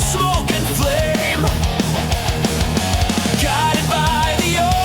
Smoke and flame, guided by the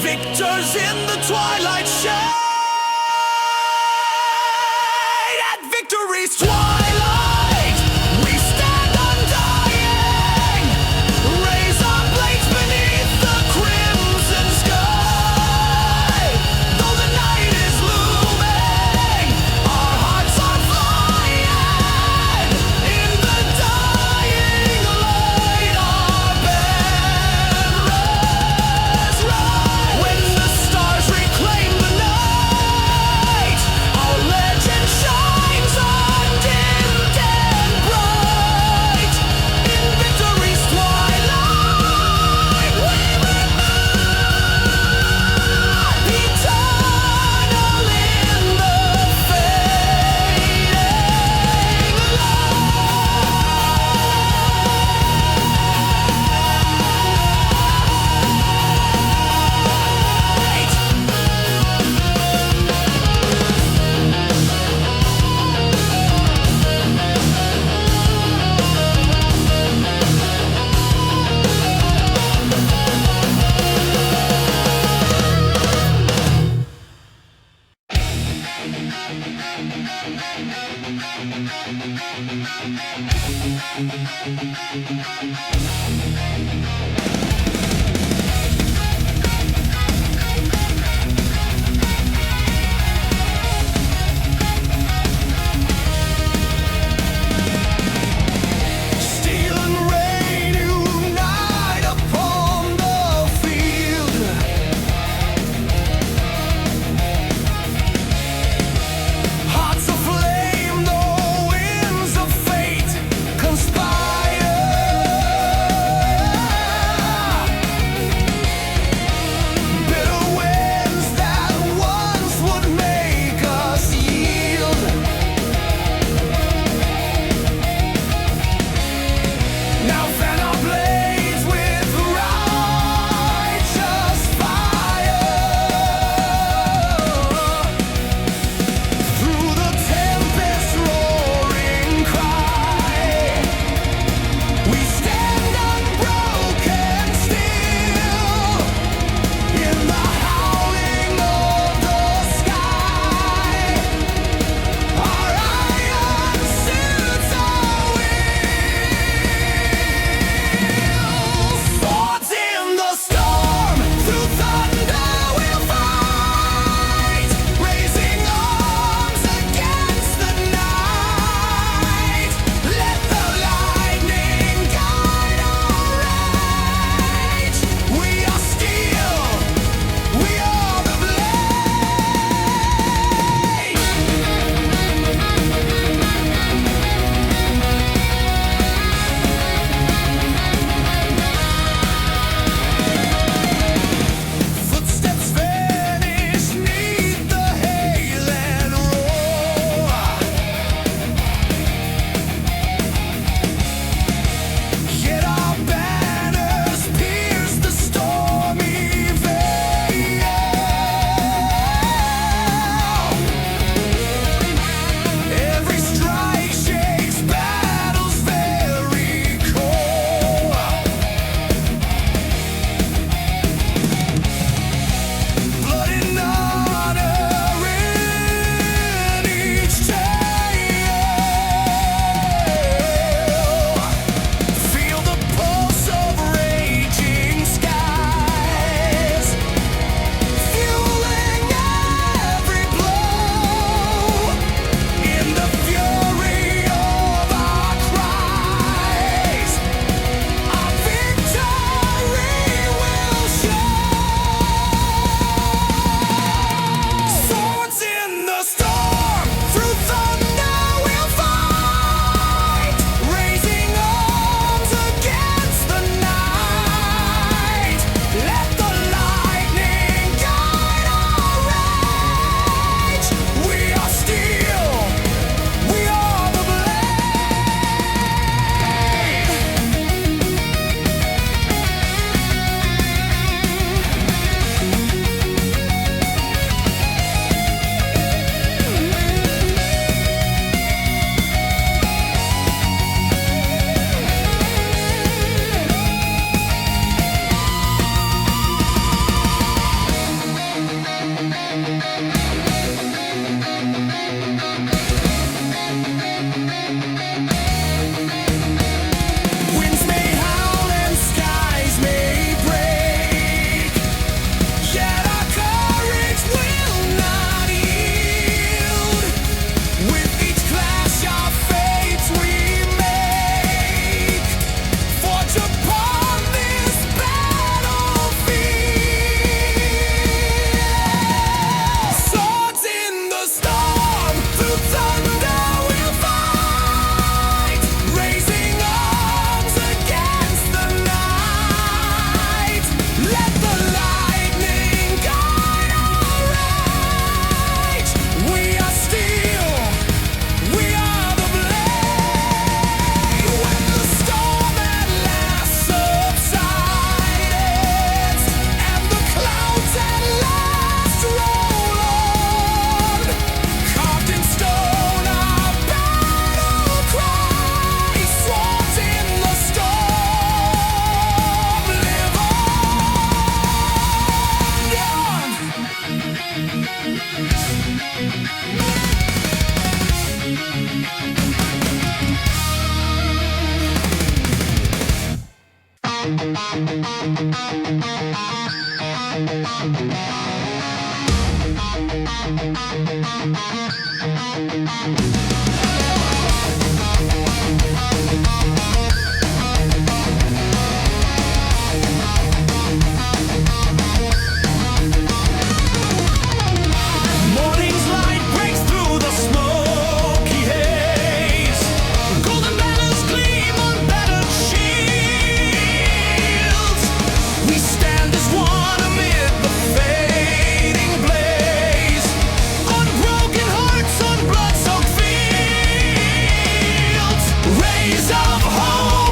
victors in the twilight shade. At victory's twilight, we stand undying. Raise our blades beneath the crimson sky. Though the night is looming, our hearts are flying. In the dying light, our banners rise. When the stars reclaim the night, Morning's light breaks through the smoky haze. Golden banners gleam on battered shields. We stand as one amid the fading blaze. On broken hearts, on blood-soaked fields. Rays of hope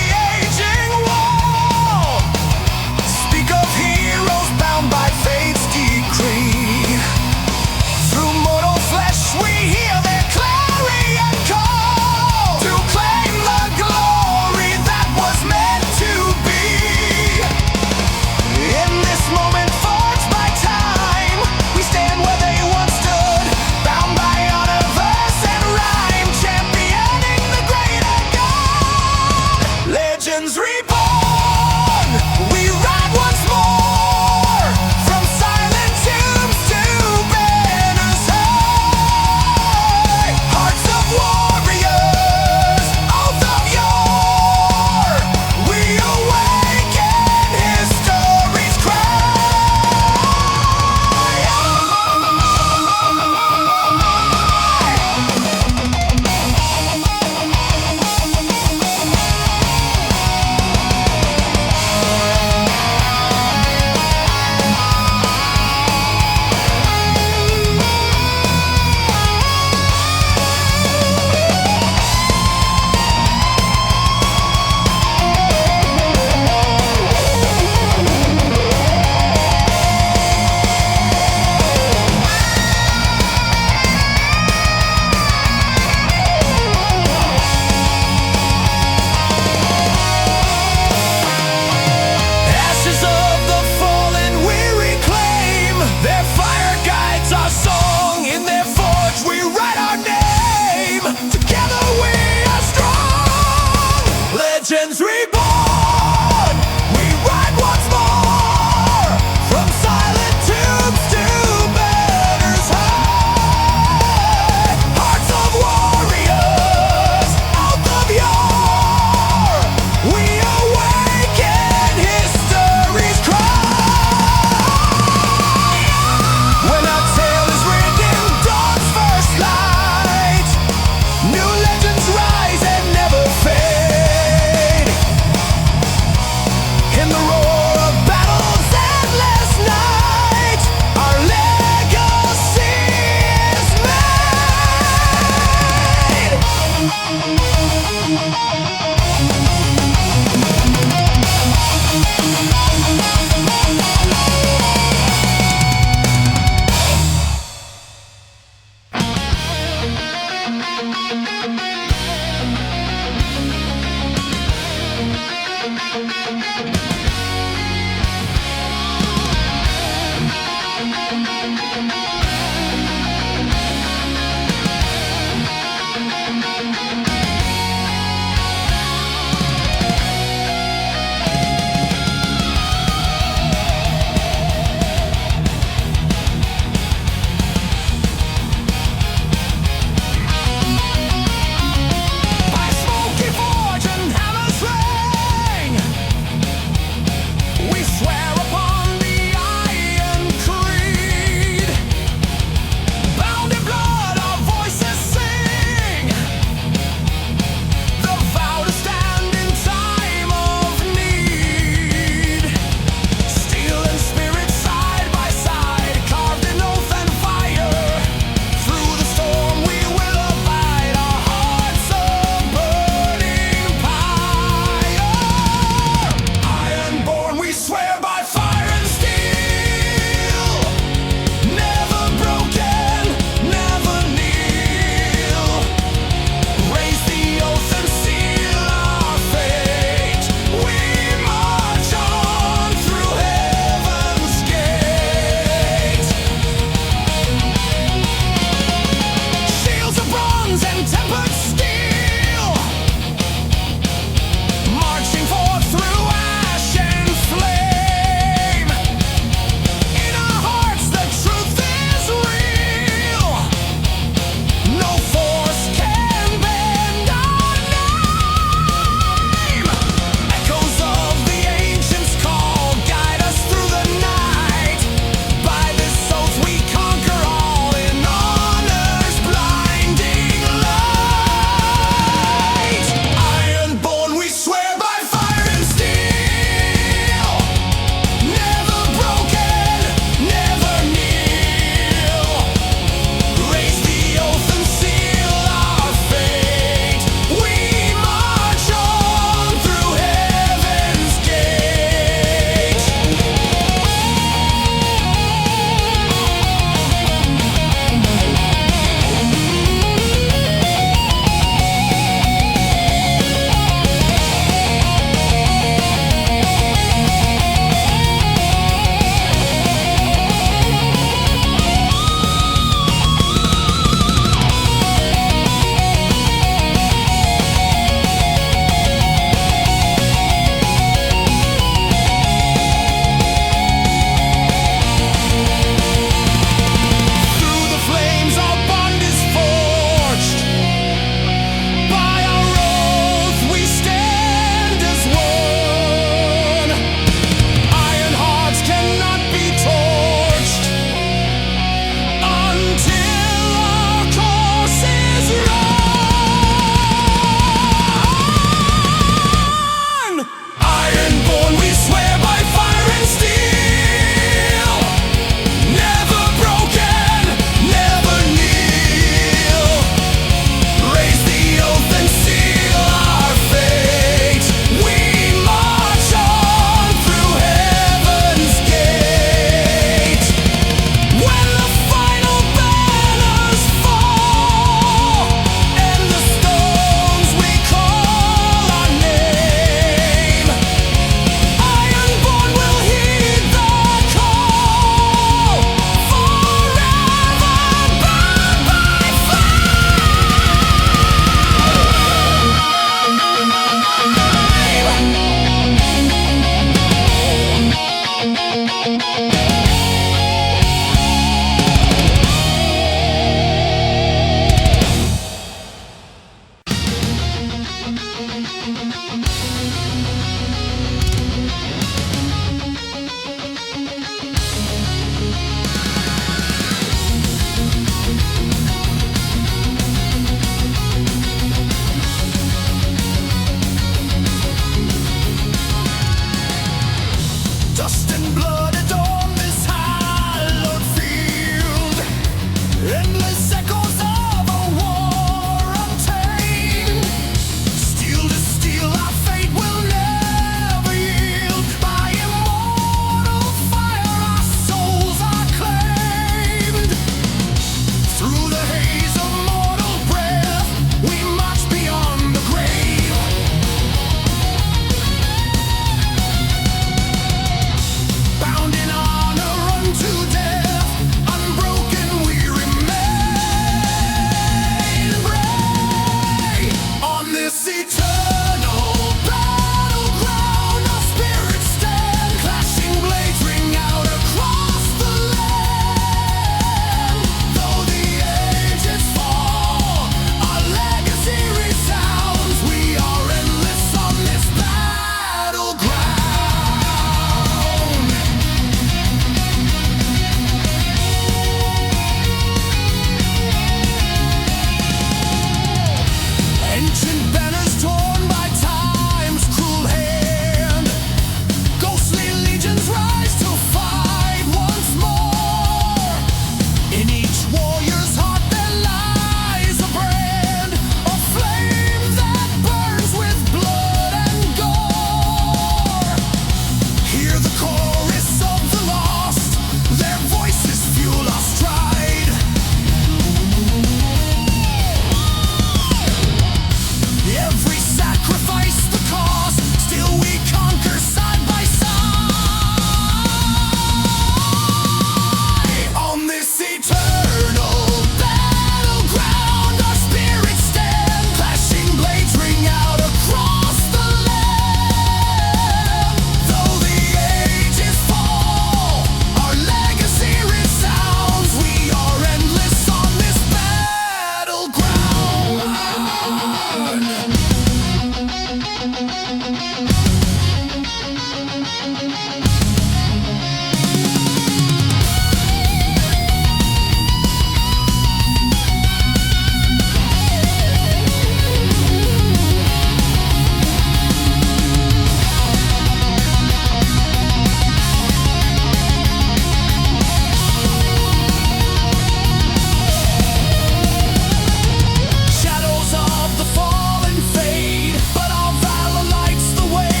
Shadows of the fallen fade, but our valor lights the way.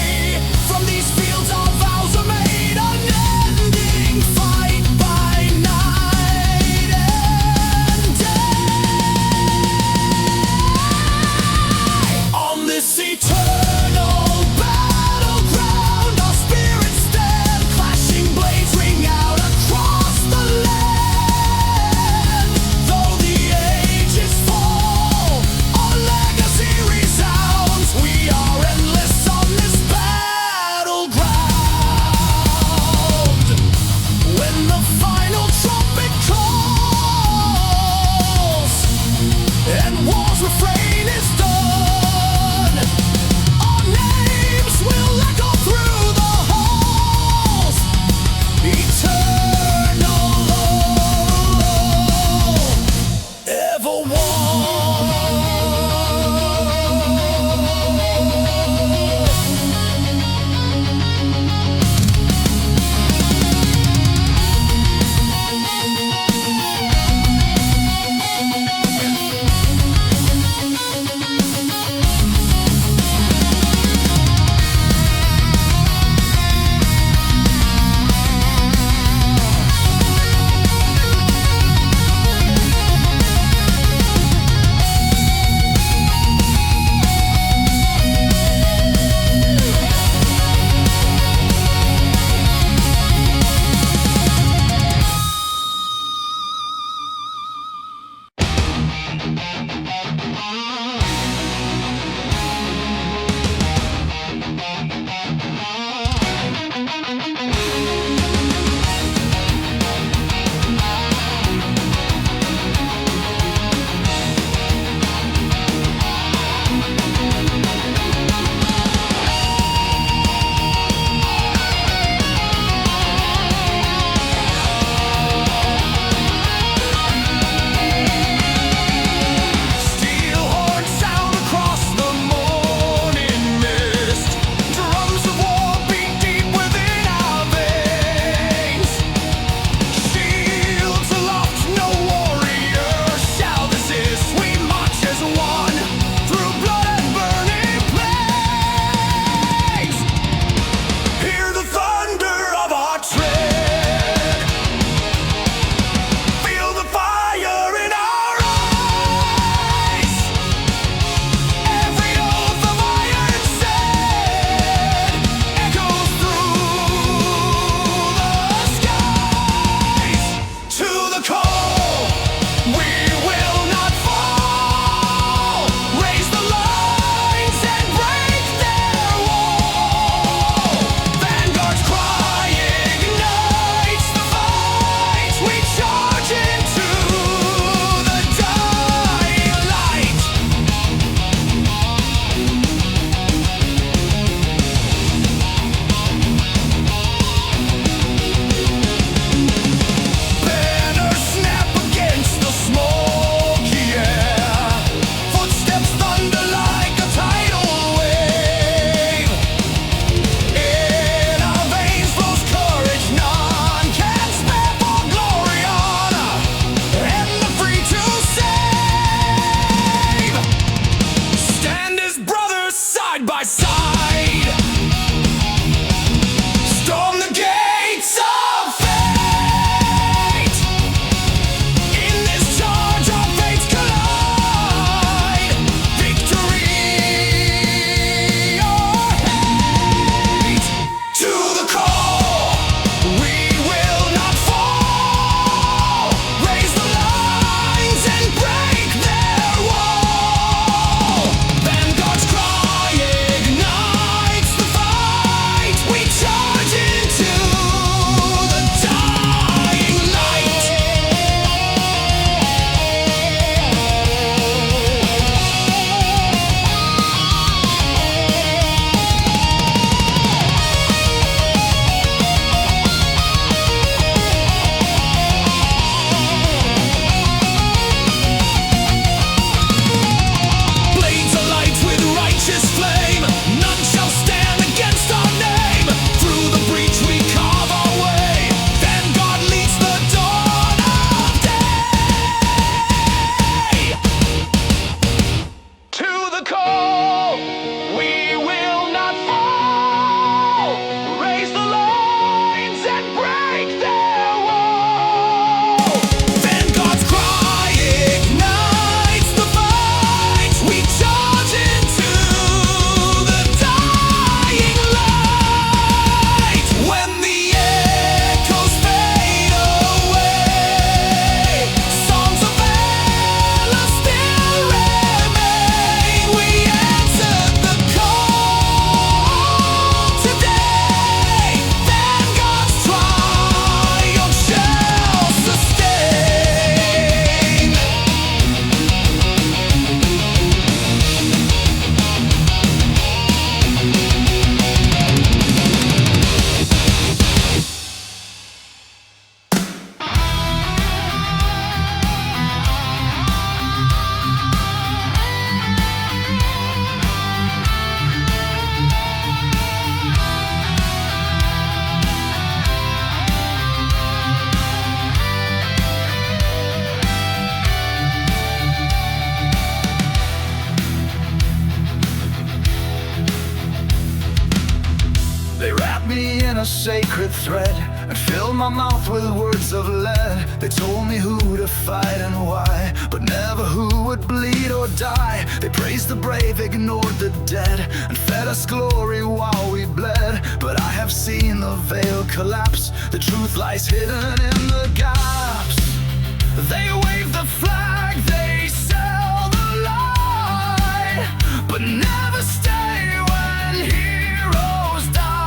a sacred thread and filled my mouth with words of lead. They told me who to fight and why, but never who would bleed or die. They praised the brave, ignored the dead, and fed us glory while we bled. But I have seen the veil collapse. The truth lies hidden in the gaps. They wave the flag, they sell the lie, but never stay when heroes die.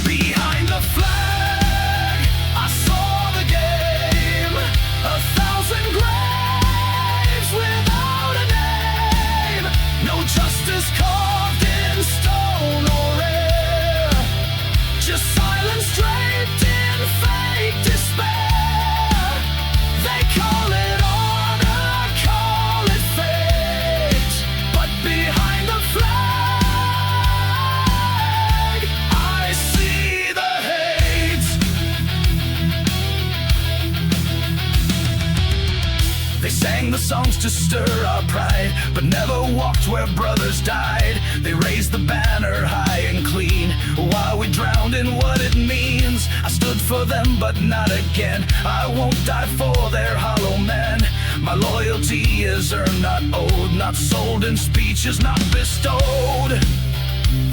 Behind the flag, I saw the game. 1,000 graves without a name. No justice carved in stone or air, just silence draped in fake despair. They call it honor, call it fate, but behind the flag, I see the hate. They sang the songs to stir our pride, but never walked where brothers died. They raised the banner high and clean while we drowned in what it means. I stood for them, but not again. I won't die for their hollow men. My loyalty is earned, not owed, not sold, and speech is not bestowed.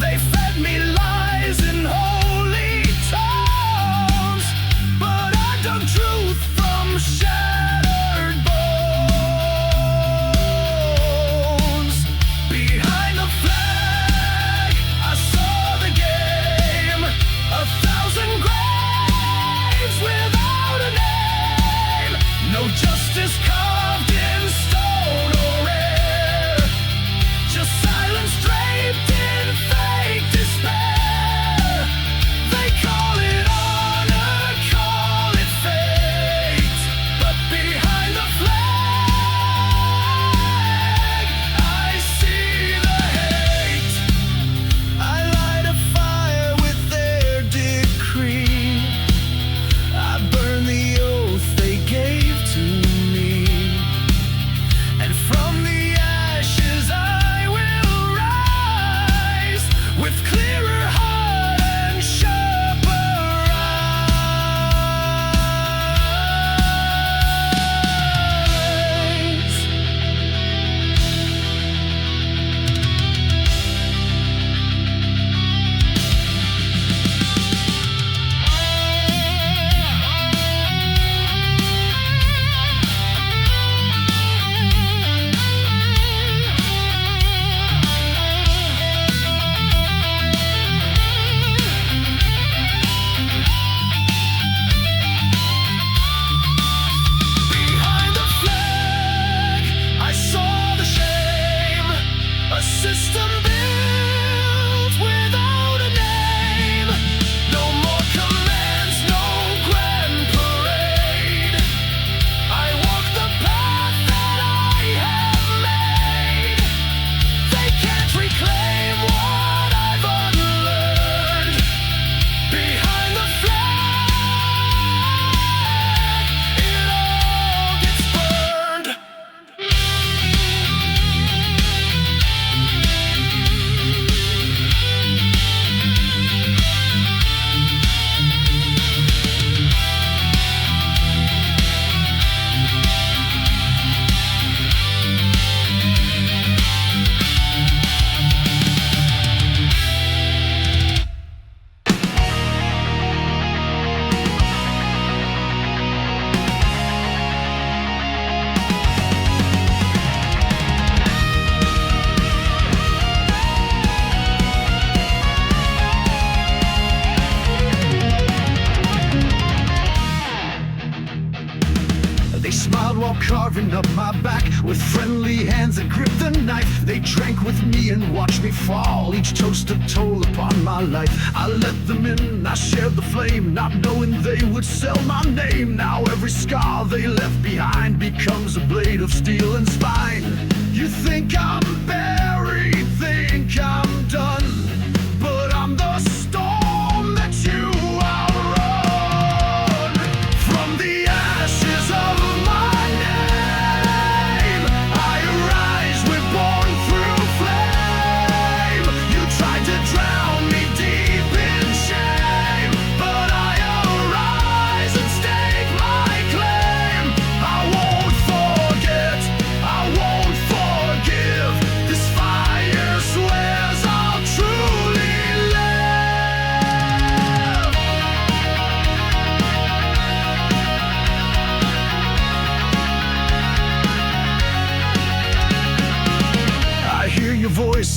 They fed me lies in holy tones, but I dug truth from shattered bones. Behind the flag, I saw the game. 1,000 graves without a name. No justice carved in stone or air, just silence draped in fake despair. They call it honor, call it fate, but behind the flag, I see the hate. I light a fire with their decree. I burn the oath they gave to me, and from the ashes I will rise with clearer heart and sharper eyes. Behind the flag, I saw the shame. A system built without a name. No more commands, no grand parade. I walk the path that I have made. They can't reclaim what I've unlearned. Behind the flag, it all gets burned. They smiled while carving up my back with friendly hands that gripped the knife. They drank with me and watched me fall, each toast a toll upon my life. I let them in, I shared the flame, not knowing they would sell my name. Now every scar they left behind becomes a blade of steel and spine. You think I'm buried, think I'm done, but I'm the storm that you outrun. From the ashes of my name, I arise, we're born through flame. You tried to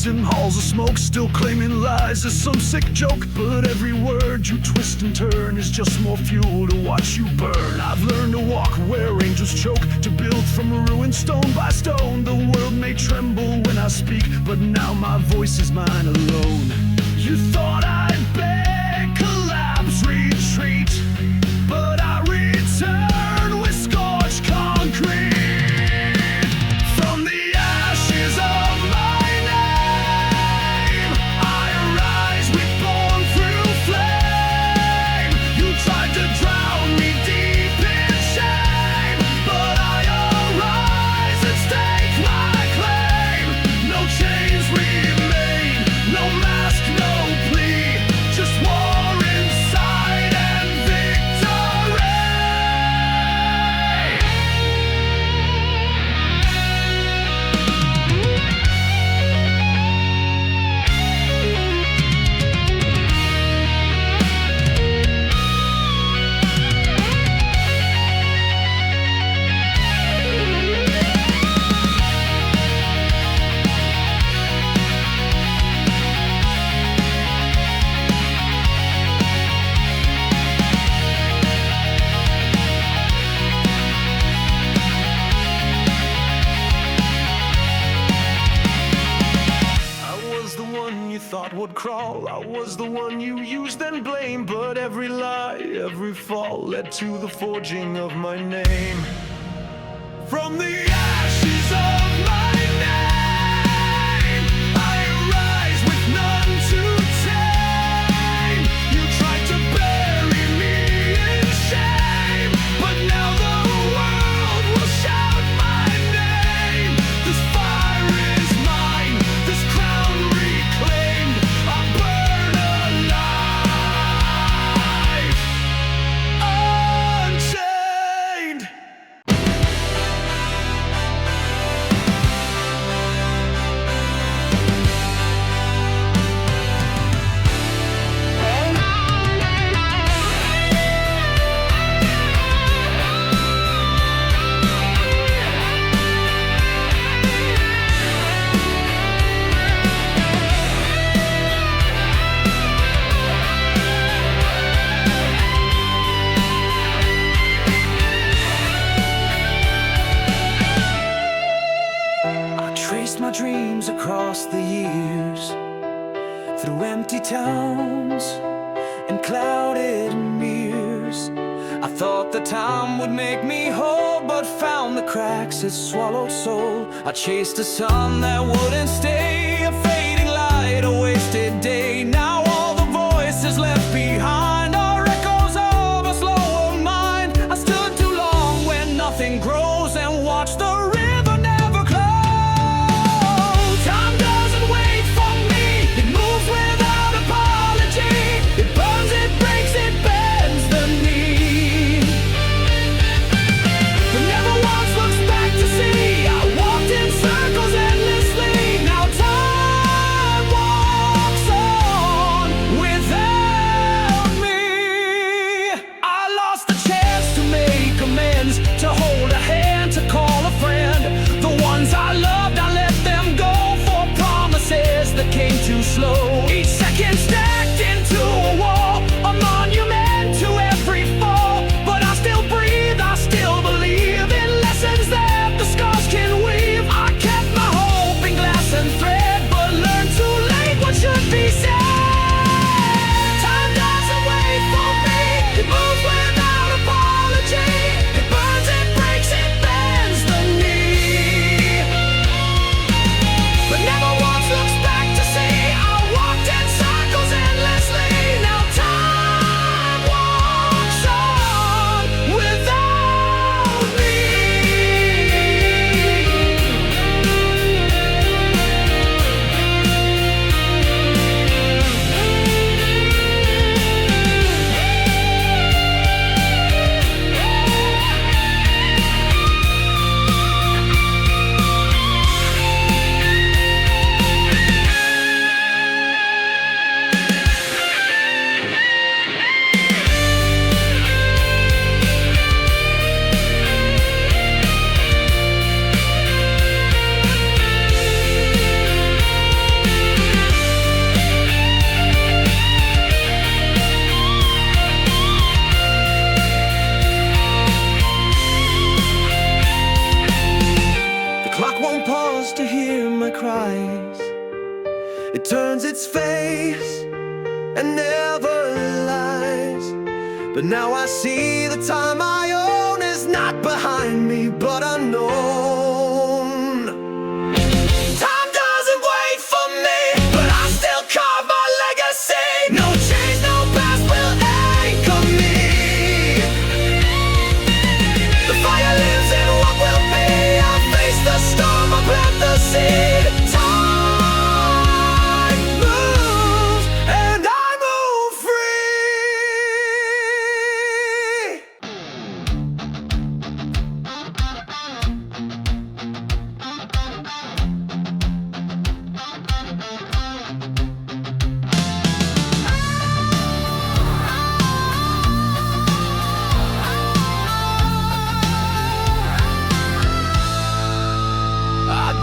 lies in halls of smoke, still claiming lies is some sick joke. But every word you twist and turn is just more fuel to watch you burn. I've learned to walk where angels choke, to build from a ruin stone by stone. The world may tremble when I speak, but now my voice is mine alone. You thought I'd beg, collapse, retreat, but I return with scorched concrete. From the ashes of my name, I arise reborn through flame. You tried to drown me deep in shame, but I arise and stake my claim. No chains remain, no mask, no plea, just war inside and victory. Thought would crawl, I was the one you used and blamed. But every lie, every fall led to the forging of my name. From the ashes of my name, I arise with none to tame. You tried to bury me in shame, but now the world will shout my name. This fire is mine, this crown reclaimed. I burn alive, unchained. I traced my dreams across the years, through empty towns and clouded mirrors. I thought the time would make me whole, but found the cracks it swallowed soul. I chased a sun that wouldn't stay, a fading light, a wasted day. Now all the voices left behind are echoes of a slower mind. I stood too long when nothing grows and watched the river never close. Time doesn't wait for me, it moves without apology. It burns, it breaks, it bends the knee, but never once looks back to see. I walked in circles endlessly. Now time walks on without me. I lost the chance to make amends, to hold a hand, to call a friend. The ones I loved, I let them go for promises that came too slow. Each second stacked into a wall, a monument to every fall. But I still breathe, I still believe in lessons that the scars can weave. I kept my hope in glass and thread, but learned too late what should be said. Time doesn't wait for me, it moves without apology. It burns, it breaks, it bends the knee, but never once looks back to see. I But now I see the time I own is not behind me, but unknown. Time doesn't wait for me, but I still carve my legacy. No change, no past will anchor me. The fire lives in what will be. I face the storm, I plant the seed. Time moves, and I move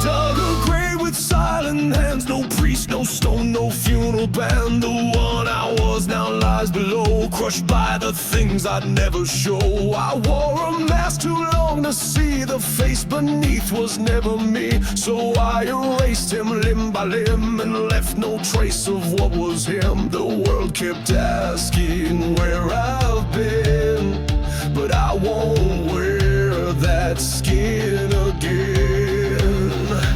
dug a grave with silent hands, no priest, no stone, no funeral band. The one I was now lies below, crushed by the things I'd never show. I wore a mask too long to see the face beneath was never me. So I erased him limb by limb and left no trace of what was him. The world kept asking where I've been, but I won't wear that skin again.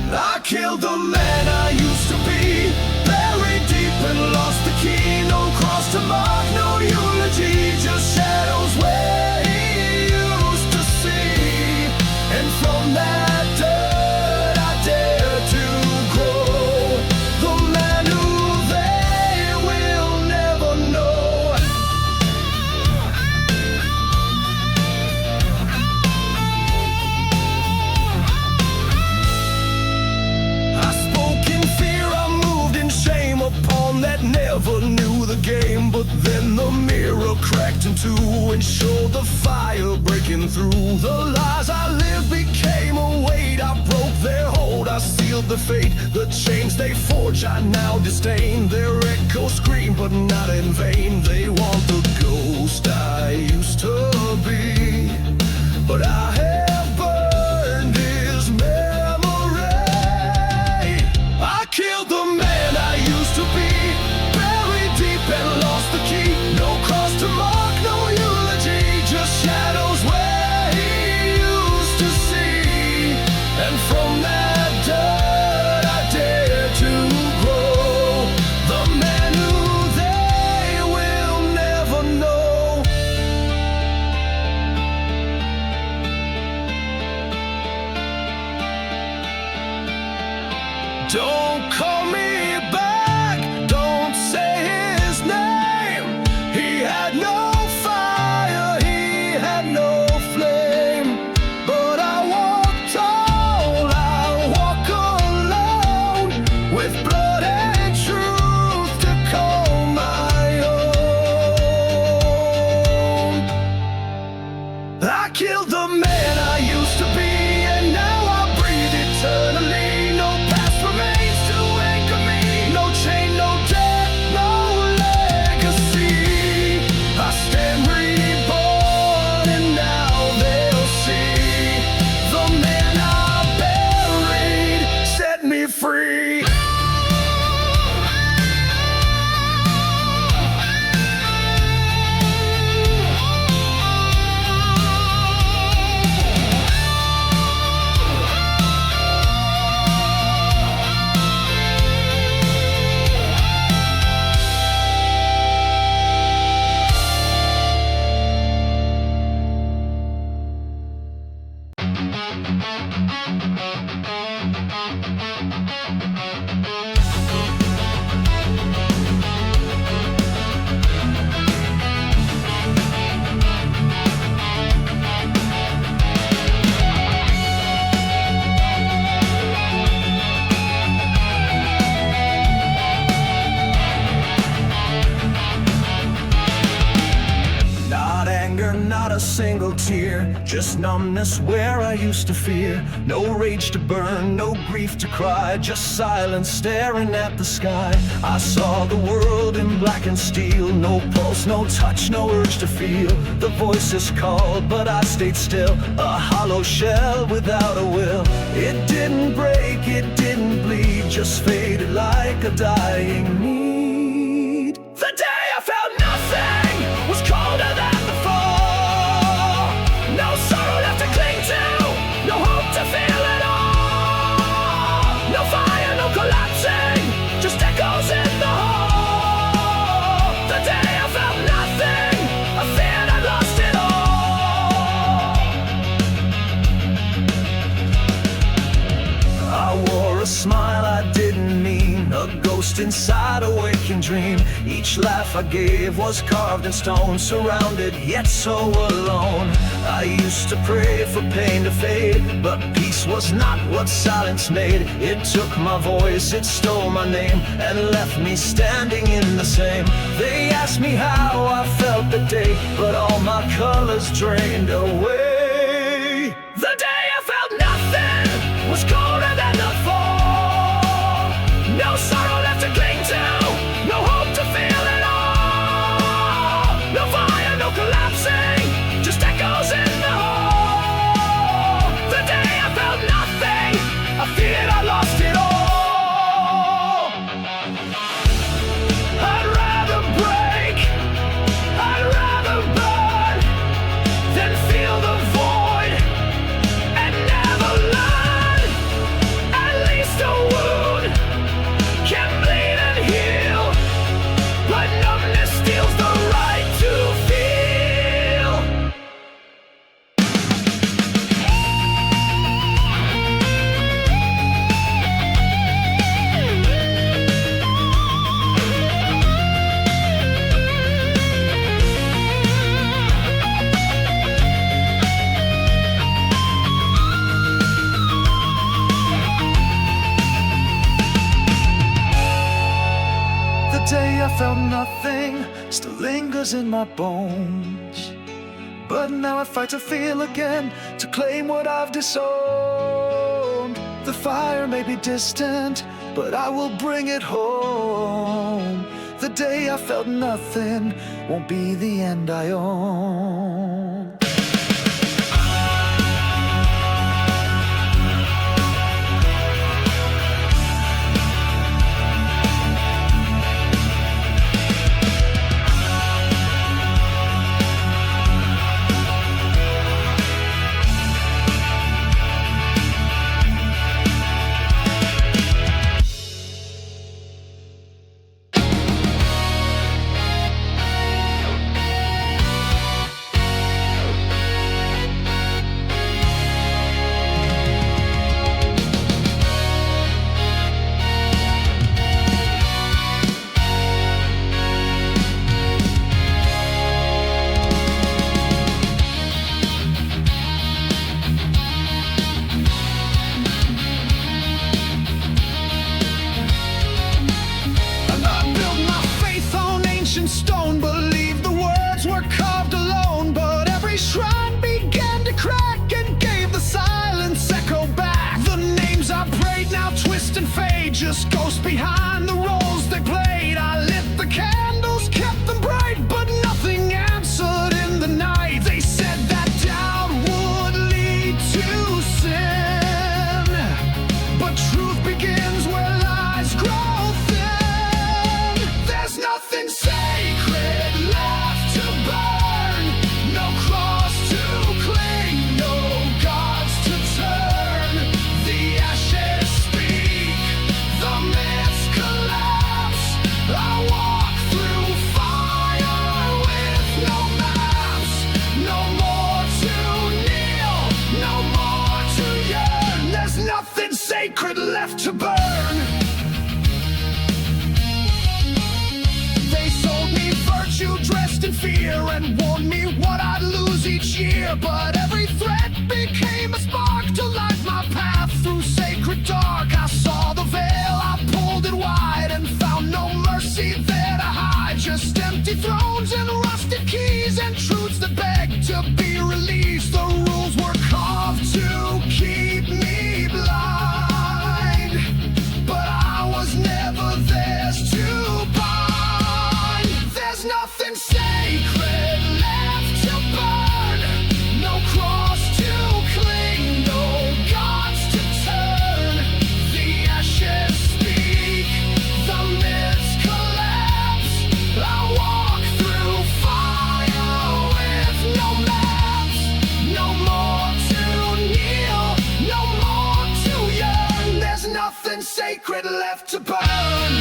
I killed the man I used to be, buried deep and lost the key. No cross to mark, no eulogy, just shadows where he used to see. And from that dirt I dare to grow, the man who they will never know. That never knew the game, but then the mirror cracked in two and showed the fire breaking through. The lies I lived became a weight. I broke their hold, I sealed the fate. The chains they forged I now disdain. Their echoes scream, but not in vain. They want the ghost I used to be, but I have burned his memory. I killed the man I used to be, and lost the key. No cross to mark, no eulogy, just shadows where he used to see. And from that dirt I dare to grow, the man who they will never know. Don't call me back, don't say his name. He had no fire, he had no flame. But I walk tall, I walk alone, with blood and truth to call my own. I killed the man I used to be, and now I breathe eternally. No past remains to anchor me, no chain, no debt, no legacy. I stand reborn, and now they'll see the man I buried set me free. a single tear, just numbness where I used to fear. No rage to burn, no grief to cry, just silence staring at the sky. I saw the world in black and steel, no pulse, no touch, no urge to feel. The voices called, but I stayed still, a hollow shell without a will. It didn't break, it didn't bleed, just faded like a dying need. The day I felt nothing was colder than the ghost inside a waking dream. Each laugh I gave was carved in stone, surrounded yet so alone. I used to pray for pain to fade, but peace was not what silence made. It took my voice, it stole my name, and left me standing in the same. They asked me how I felt the day, but all my colors drained away. The day I felt nothing was colder than the fall. No sorrow left to cling to, no hope to feel at all. No fire, no collapsing, just echoes in the hall. The day I felt nothing, I feared I lost it all. I'd rather break, I'd rather burn, than feel the void and never learn. At least a wound can bleed and heal, but numbness steals the right to feel. The day I felt nothing still lingers in my bones, but now I fight to feel again, to claim what I've disowned. The fire may be distant, but I will bring it home. The day I felt nothing won't be the end I own. Stone, believed the words were carved alone, but every shrine began to crack and gave the silence echo back. The names I prayed now twist and fade, just ghosts behind the roles they played. I lit the candles, kept them bright, but nothing answered in the night. They said that doubt would lead to sin, but truth begins where lies grow thin. There's nothing sacred left to burn, no cross to cling, no gods to turn. The ashes speak, the myths collapse. I walk through fire with no maps, no more to kneel, no more to yearn. There's nothing sacred left to burn. They sold me virtue dressed in fear and warned me what I'd lose each year, but every threat became a spark to light my path through sacred dark. I saw the veil, I pulled it wide and found no mercy there to hide, just empty thrones and rusted keys and truths that begged to be released. The rules were carved to keep me blind, but I was never theirs to bind. There's nothing sacred left to burn, no cross to cling, no gods to turn. The ashes speak, the myths collapse. I walk through fire with no maps, no more to kneel, no more to yearn. There's nothing sacred left to burn.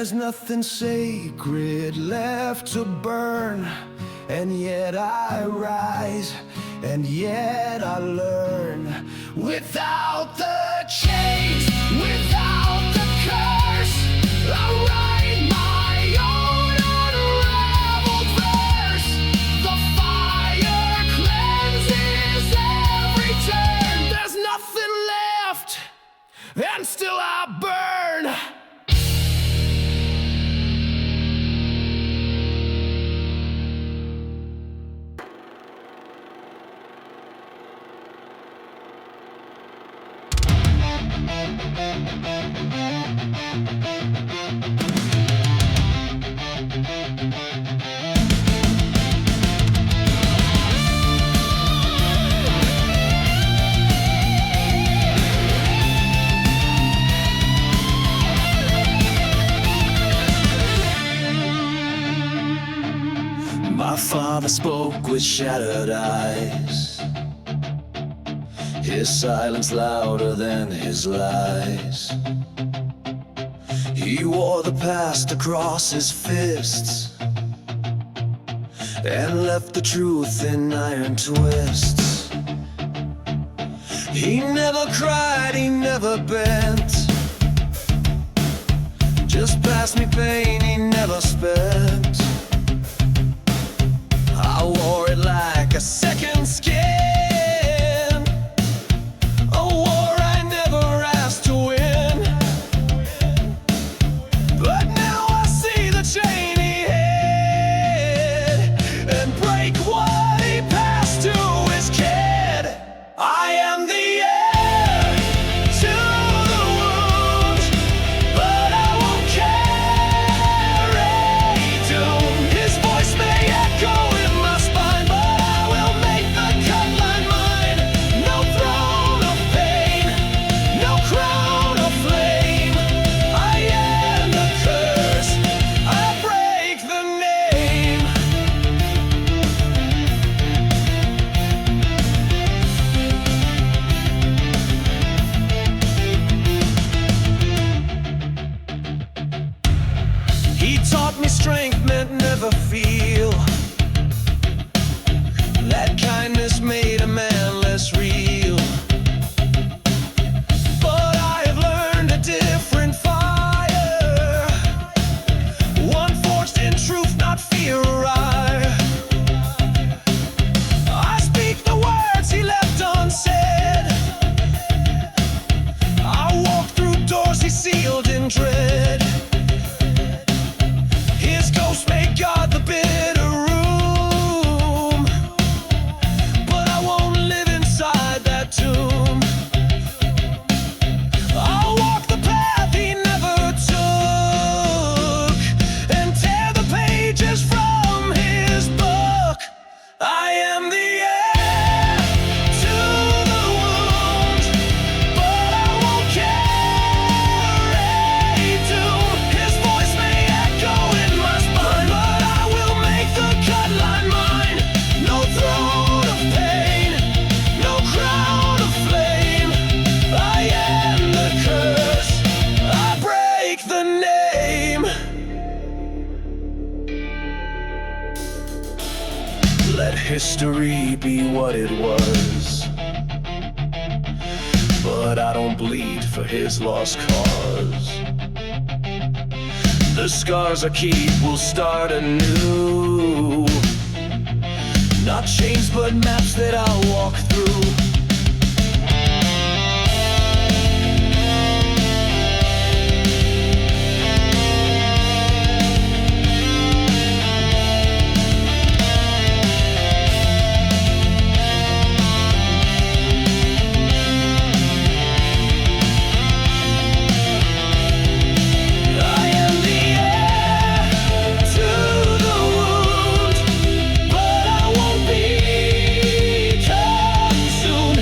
There's nothing sacred left to burn, and yet I rise, and yet I learn. Without the chains, without the curse, I write my own unraveled verse. The fire cleanses every turn. There's nothing left, and still I burn. My father spoke with shattered eyes, his silence louder than his lies. He wore the past across his fists and left the truth in iron twists. He never cried, he never bent, just passed me pain he never spent. I wore it like a second skin, a war I never asked to win. But now I see the chain he hid and break what he passed to his kid. I am the heir to the wound, but I won't carry doom. His voice may echo in my spine, but I will make the cut line mine. No throne of pain, no crown of flame. I am the curse, I break the name. He taught me strength meant never feel, that kindness made a man less real. But I have learned a different fire, one forged in truth, not fear or ire. I speak the words he left unsaid, I walk through doors he sealed in dread. His ghost may guard the bitter room, but I won't live inside that tomb. I'll walk the path he never took and tear the pages from his book. I am the heir to the wound, but I won't carry doom. His voice may echo in my spine, but I will make the cut line mine. No throne of pain, no crown of flame. I am the curse, I break the name. Let history be what it was, but I don't bleed for his lost cause. The scars I keep will start anew, not chains but maps that I'll walk through. I am the heir to the wound, but I won't be consumed.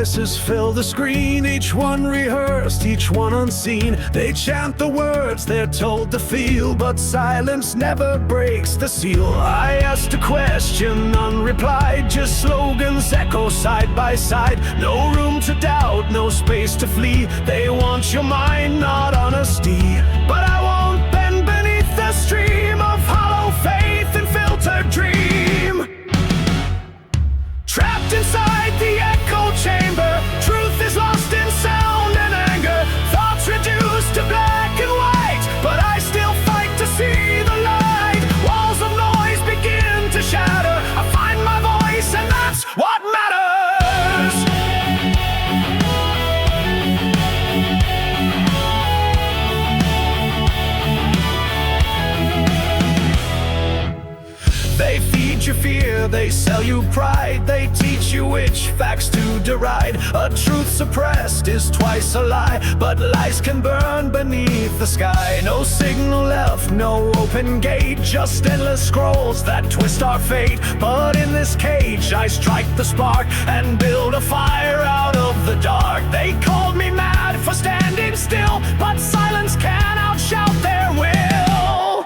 voices fill the screen, each one rehearsed, each one unseen. They chant the words they're told to feel, but silence never breaks the seal. I asked a question unreplied, just slogans echo side by side. No room to doubt, no space to flee. They want your mind, not honesty. But I won't bend beneath the stream of hollow faith and filtered dream. Trapped inside the echo chamber, truth is lost in sound and anger. Thoughts reduced to black and white, but I still fight to see the light. Walls of noise begin to shatter. I find my voice, and that's what matters. They feed you fear, they sell you pride. They teach you which facts to deride. A truth suppressed is twice a lie, but lies can burn beneath the sky. No signal left, no open gate, just endless scrolls that twist our fate. But in this cage I strike the spark and build a fire out of the dark. They called me mad for standing still, but silence can outshout their will.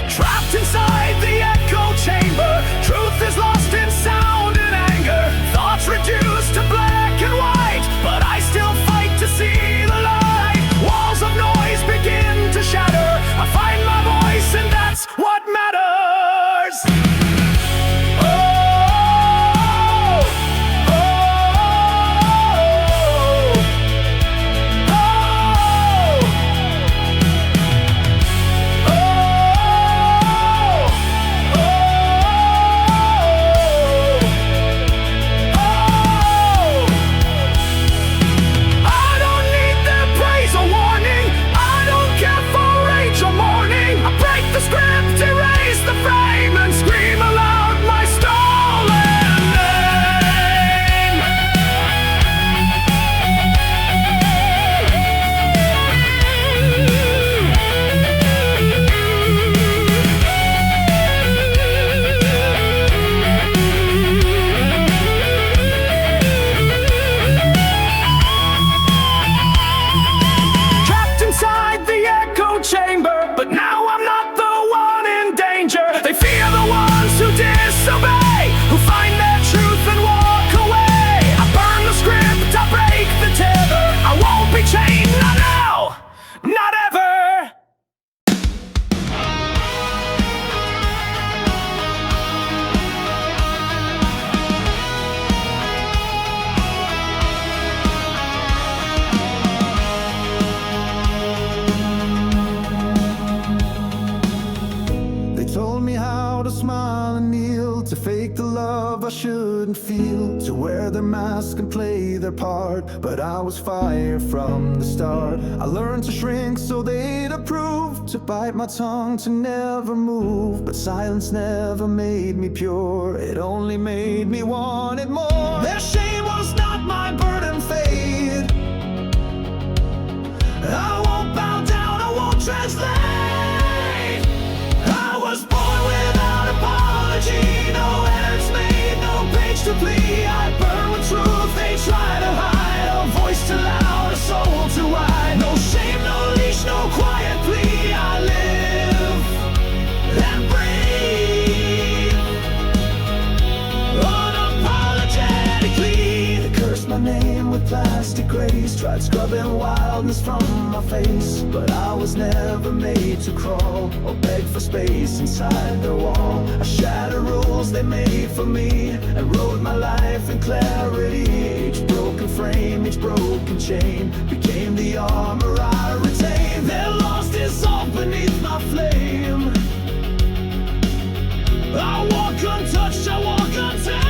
Trapped inside the echo chamber, truth is lost in sound and anger. Thoughts reduced to black and white, but I still fight to see the light. Walls of noise begin to shatter. I find my voice, and that's what matters. Oh, oh, script, erase the frame, and scream aloud my stolen name. Trapped inside the echo chamber, but now I'm not the one in danger. They fear the ones who disobey, who find their truth and walk away. I burn the script, I break the tether. I won't be chained, not now, not ever. Told me how to smile and kneel, to fake the love I shouldn't feel, to wear their mask and play their part. But I was fire from the start. I learned to shrink so they'd approve, to bite my tongue, to never move. But silence never made me pure, it only made me want it more. Their shame was not my burden, fade. I won't bow down, I won't translate. I was born without apology, no ends made, no page to plea. I burn with truth, they try to hide. A voice too loud, a soul too wide. No shame, no leash, no quiet plea. I live and breathe unapologetically. They cursed my name with plastic grace, tried scrubbing wildness from my face. But I was never made to crawl or beg for space inside their wall. I shattered rules they made for me and wrote my life in clarity. Each broken frame, each broken chain became the armor I retained. Their lost is all beneath my flame. I walk untouched, I walk untamed.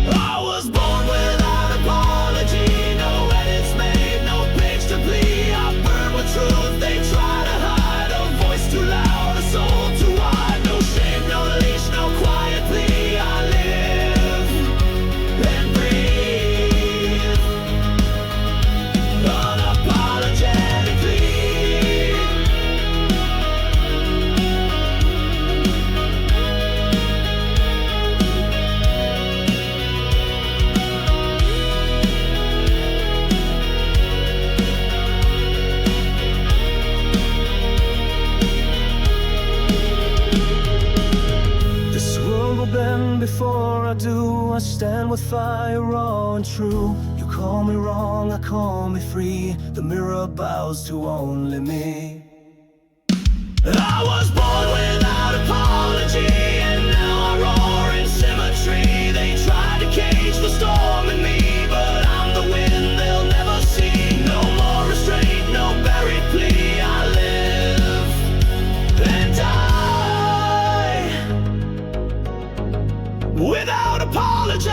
I was born without apology, no edits made, no page to plea. I burn with truth, they try to hide. A voice too loud, a soul too wide. No shame, no leash, no quiet plea. I live and breathe unapologetically. I stand with fire raw and true. You call me wrong, I call me free. The mirror bows to only me. I was born without apology, and now I roar in symmetry. They tried to cage the storm in me, but I'm the wind they'll never see. No more restraint, no buried plea. I live and die without apology.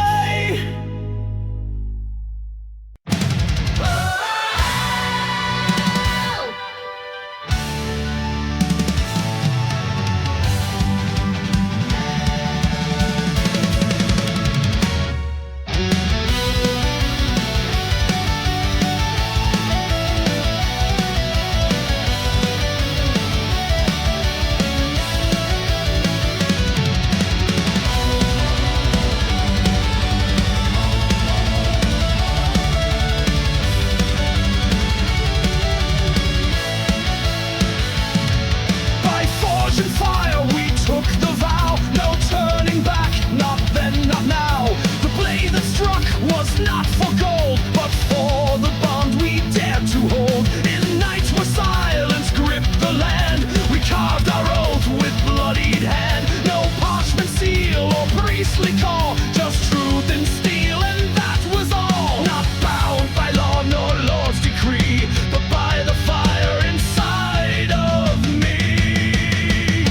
Not for gold, but for the bond we dared to hold. In nights where silence gripped the land, we carved our oath with bloodied hand. No parchment seal or priestly call, just truth and steel, and that was all. Not bound by law nor lord's decree, but by the fire inside of me.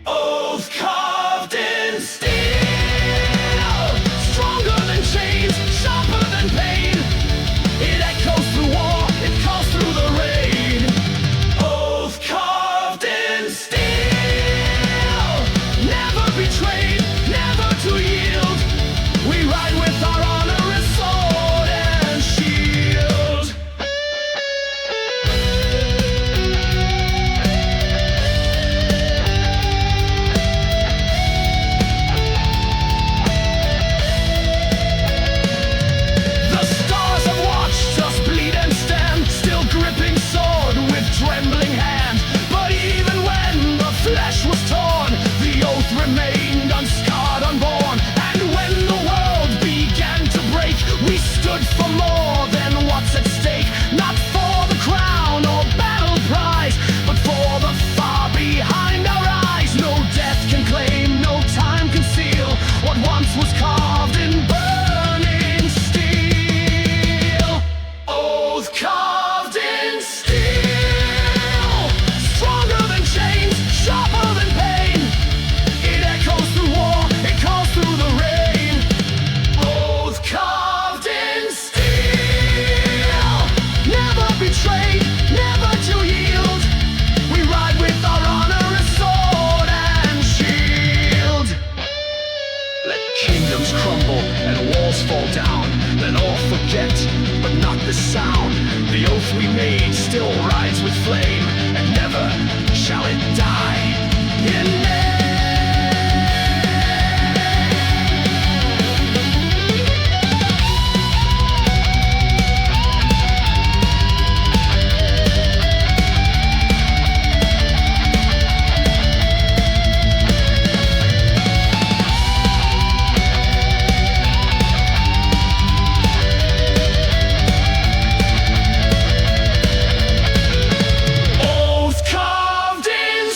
Oath carved in steel, stronger than chains, sharper than pain. It echoes through war, it calls through the rain. Oath carved in steel, never betrayed, never to yield. We ride with our honor as sword and shield. The stars have watched us bleed and stand, still gripping sword with trembling hand. But even when the flesh was torn, the oath remained unscarred, unborn. And when the world began to break, we stood for more than what's at stake. Not for the crown or battle prize, but for the far behind our eyes. No death can claim, no time can seal what once was carved in burning steel. Oath carved in steel, stronger than chains, sharper than pain. It echoes through war, it calls through the rain. Oath carved in steel, never betrayed, never to yield. We ride with our honor as sword and shield. Let kingdoms crumble and walls fall down. Let all forget, but not the sound. The oath we made still rides with flame, and never shall it die in name. Oath carved in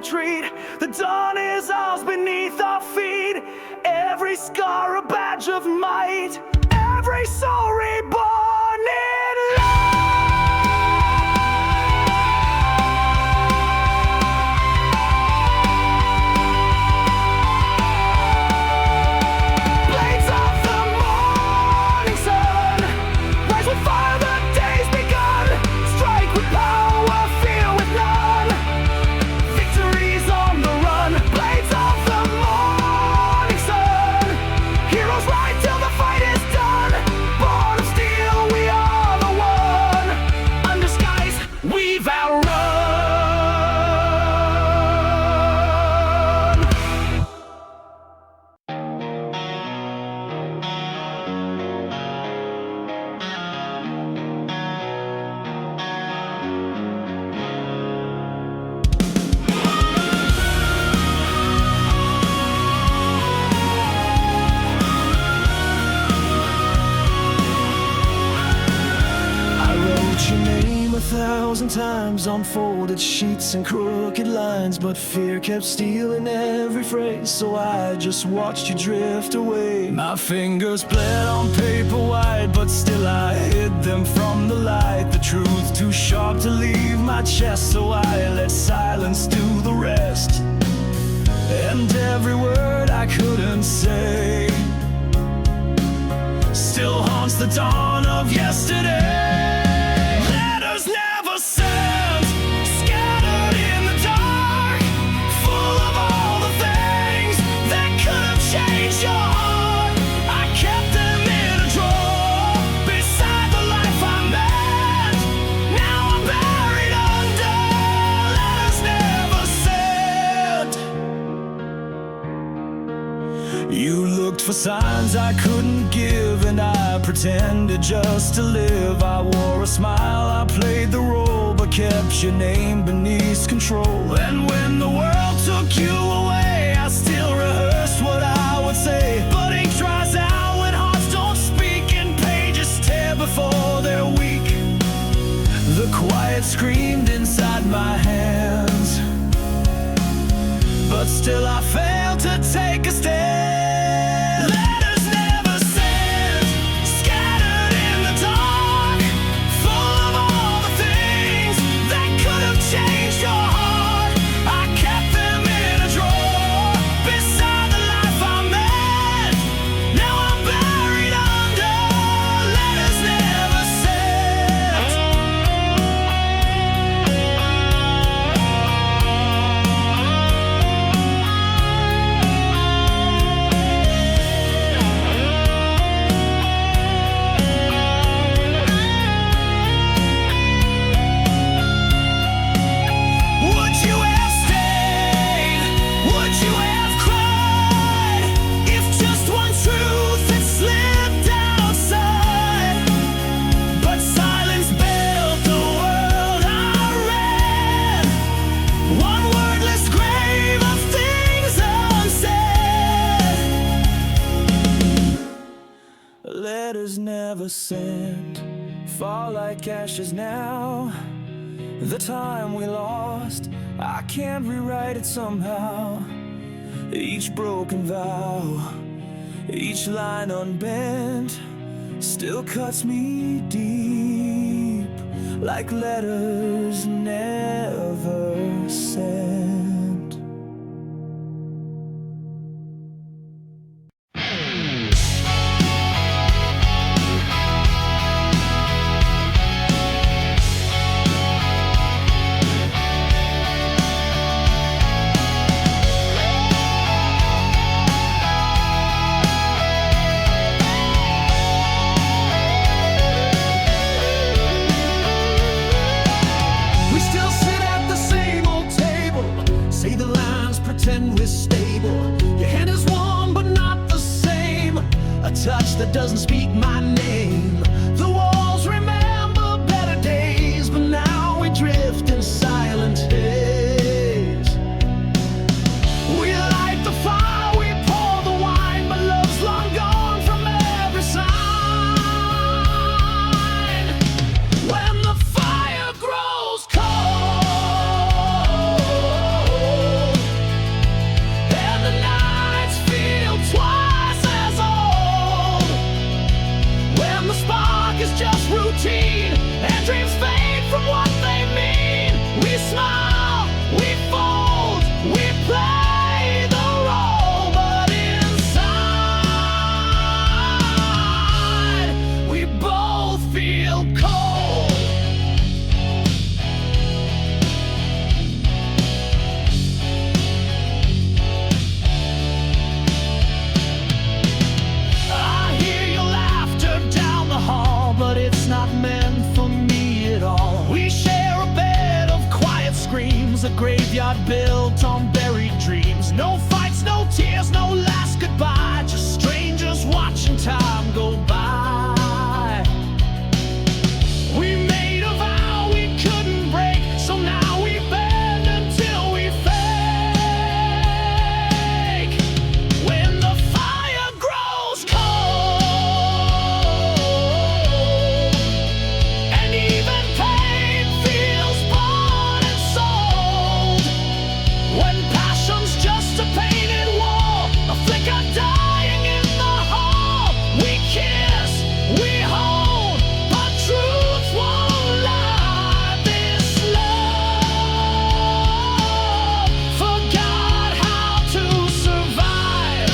retreat. The dawn is ours beneath our feet. Every scar a badge of might. Every soul reborn in love. Blades of the morning sun, rise with fire, the day's begun. Strike with power, fear with none. Victory's on the run. Blades of the morning sun, heroes ride till the fight is done. Born of steel, we are the one. Under skies, we've outrun. I wrote your name 1,000 times on folded sheets and crooked lines, but fear kept stealing every phrase, so I just watched you drift away. My fingers bled on paper white, but still I hid them from the light. The truth too sharp to leave my chest, so I let silence do the rest. And every word I couldn't say still haunts the dawn of yesterday. Letters never sent, scattered in the dark, full of all the things that could have changed your heart. I kept them in a drawer, beside the life I meant. Now I'm buried under letters never sent. You looked for signs I couldn't give, and I pretended just to live. I wore a smile, I played the role, but kept your name beneath control. And when the world took you away, I still rehearsed what I would say. But ink dries out when hearts don't speak, and pages tear before they're weak. The quiet screamed inside my hands, but still I failed to take a stand. Letters never sent, scattered in the dark, full of all the things that could have changed your heart. I kept them in a drawer, beside the life I meant. Now I'm buried under letters never sent. Would you have stayed? Would you have cried if just one truth had slipped outside? But silence built the world I ran, one wordless grave of things unsaid. Letters never sent fall like ashes now. The time we lost, I can't rewrite it somehow. Each broken vow, each line unbent, still cuts me deep, like letters never sent. We still sit at the same old table, say the lines, pretend we're stable. Your hand is warm but not the same, a touch that doesn't speak my name. The walls remember better days, but now we drift in silent haze. We light the fire, we pour the wine, but love's long gone from every sign. When the fire grows cold, graveyard built on buried dreams. No fights, no tears, no last goodbye. Just strangers watching time go by. We made a vow we couldn't break, so now we bend until we fake. When the fire grows cold, and even pain feels bought and sold. When passion's just a painted wall, a flicker dying in the hall. We kiss, we hold, but truth won't lie. This love forgot how to survive.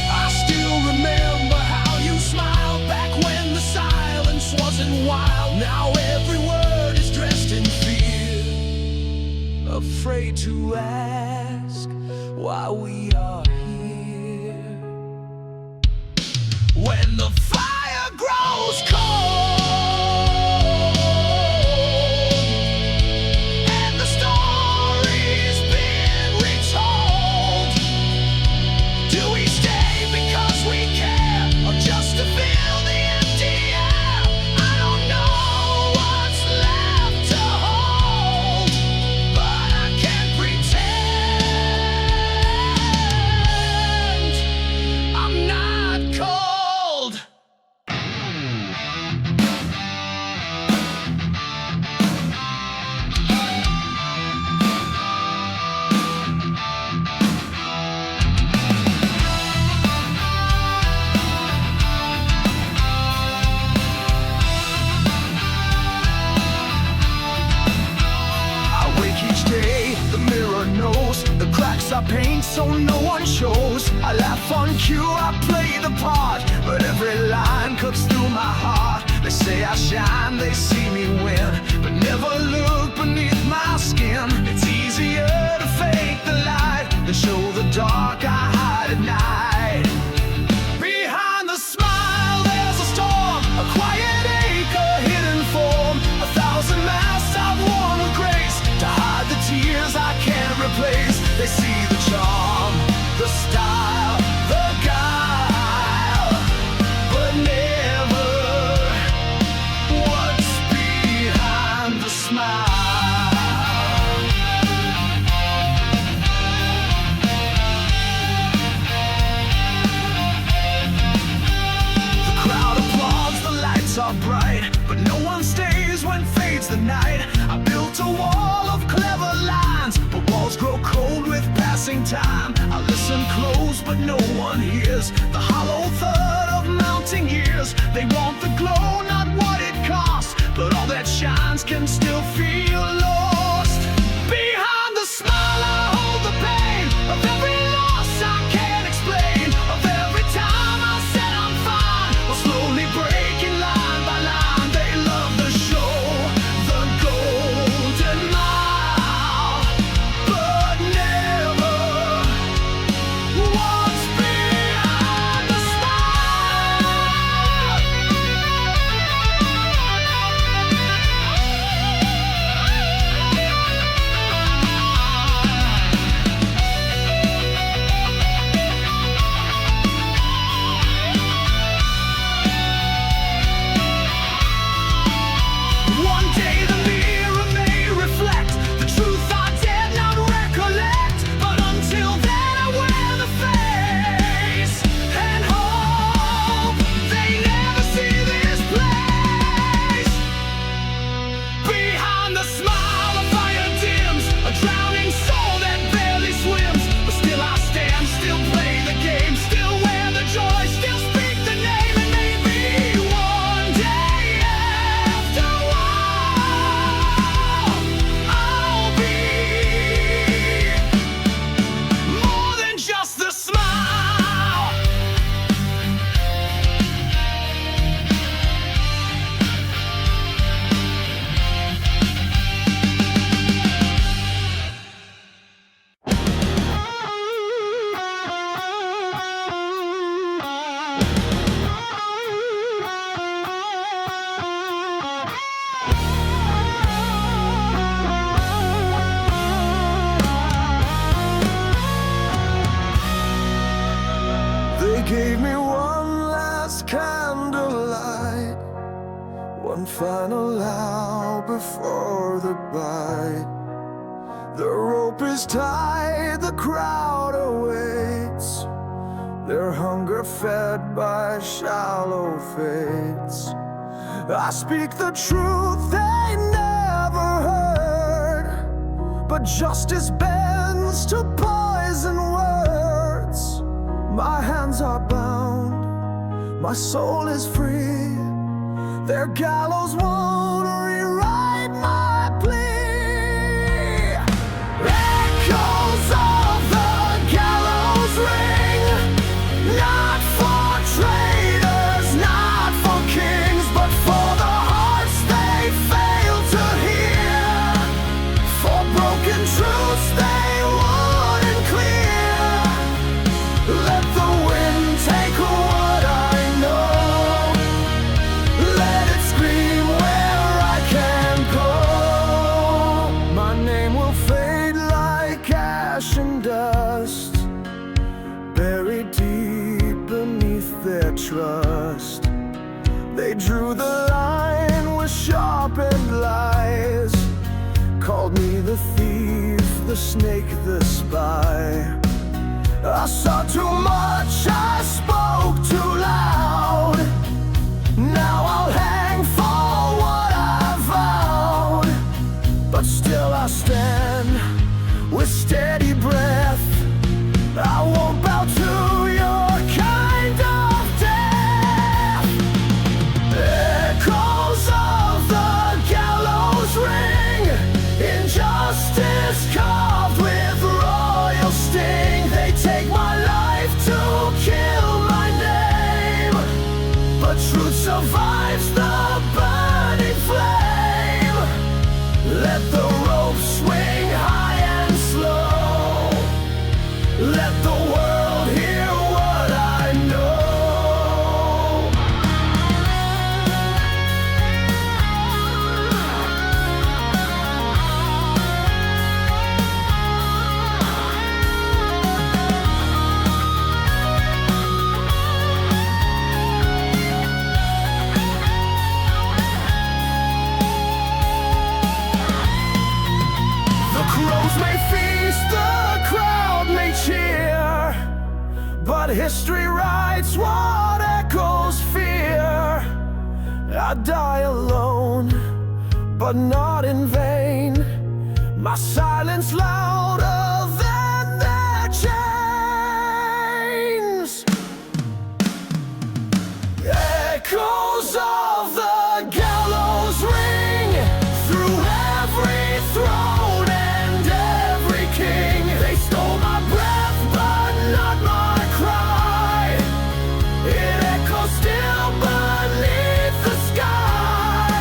I still remember how you smiled back when the silence wasn't wild. Now every word is dressed in fear, afraid to ask why we are here. When the fire grows cold, and the story's been retold, do we stay because we care, or just to fill the empty air? I don't know what's left to hold, but I can't pretend I'm not cold. I wake each day, the mirror knows the cracks I paint so no one shows. I laugh on cue, I play the part, but every line cuts through my heart. They say I shine, they see me win, but never look beneath my skin. It's easier to fake the light than show the dark I hide at night. Behind the smile there's a storm, a quiet ache, a hidden form. 1,000 masks I've worn with grace to hide the tears I can't replace. They see the charm, the style, the guile, but never what's behind the smile. The crowd applauds, the lights are bright, but no one stays when fades the night. I built a wall of clever lines, but walls grow cold with passing time. I listen close, but no one hears the hollow thud of mounting years. They want the glow, not what it costs, but all that shines can still feel lost. Behind the smile I hold the pain of every loss I can't explain, of every time I said I'm fine, while slowly breaking line by line. They love the show, the golden mile, but never what's behind the smile. gave me one last candlelight, one final hour before the bite. The rope is tied, the crowd awaits, their hunger fed by shallow fates. I speak the truth they never heard, but justice bends to poison words. My hands are bound, my soul is free. Their gallows won't rewrite my plea. Echoes of the gallows ring, not for traitors, not for kings, but for the hearts they fail to hear, for broken truths they wouldn't clear. Let the wind take what I know, let it scream where I can go. My name will fade like ash and dust, buried deep beneath their trust. They drew the line with sharpened lies, called me the thief, the snake, the spy. I saw too much, I spoke too loud. Now I'll hang for what I vowed, but still I stand with steady breath. I won't bow to your kind of death. Echoes of the gallows ring, injustice carved with royal sting. They take my life to kill my name, but truth survives the burning flame. Let the rope swing high and slow, let the world hear what I know. The crows may feast, the crowd may cheer, but history writes what echoes fear. I die alone, but not in vain. My silence louder than their chains. Echoes of the gallows ring through every throne and every king. They stole my breath, but not my cry. It echoes still beneath the sky.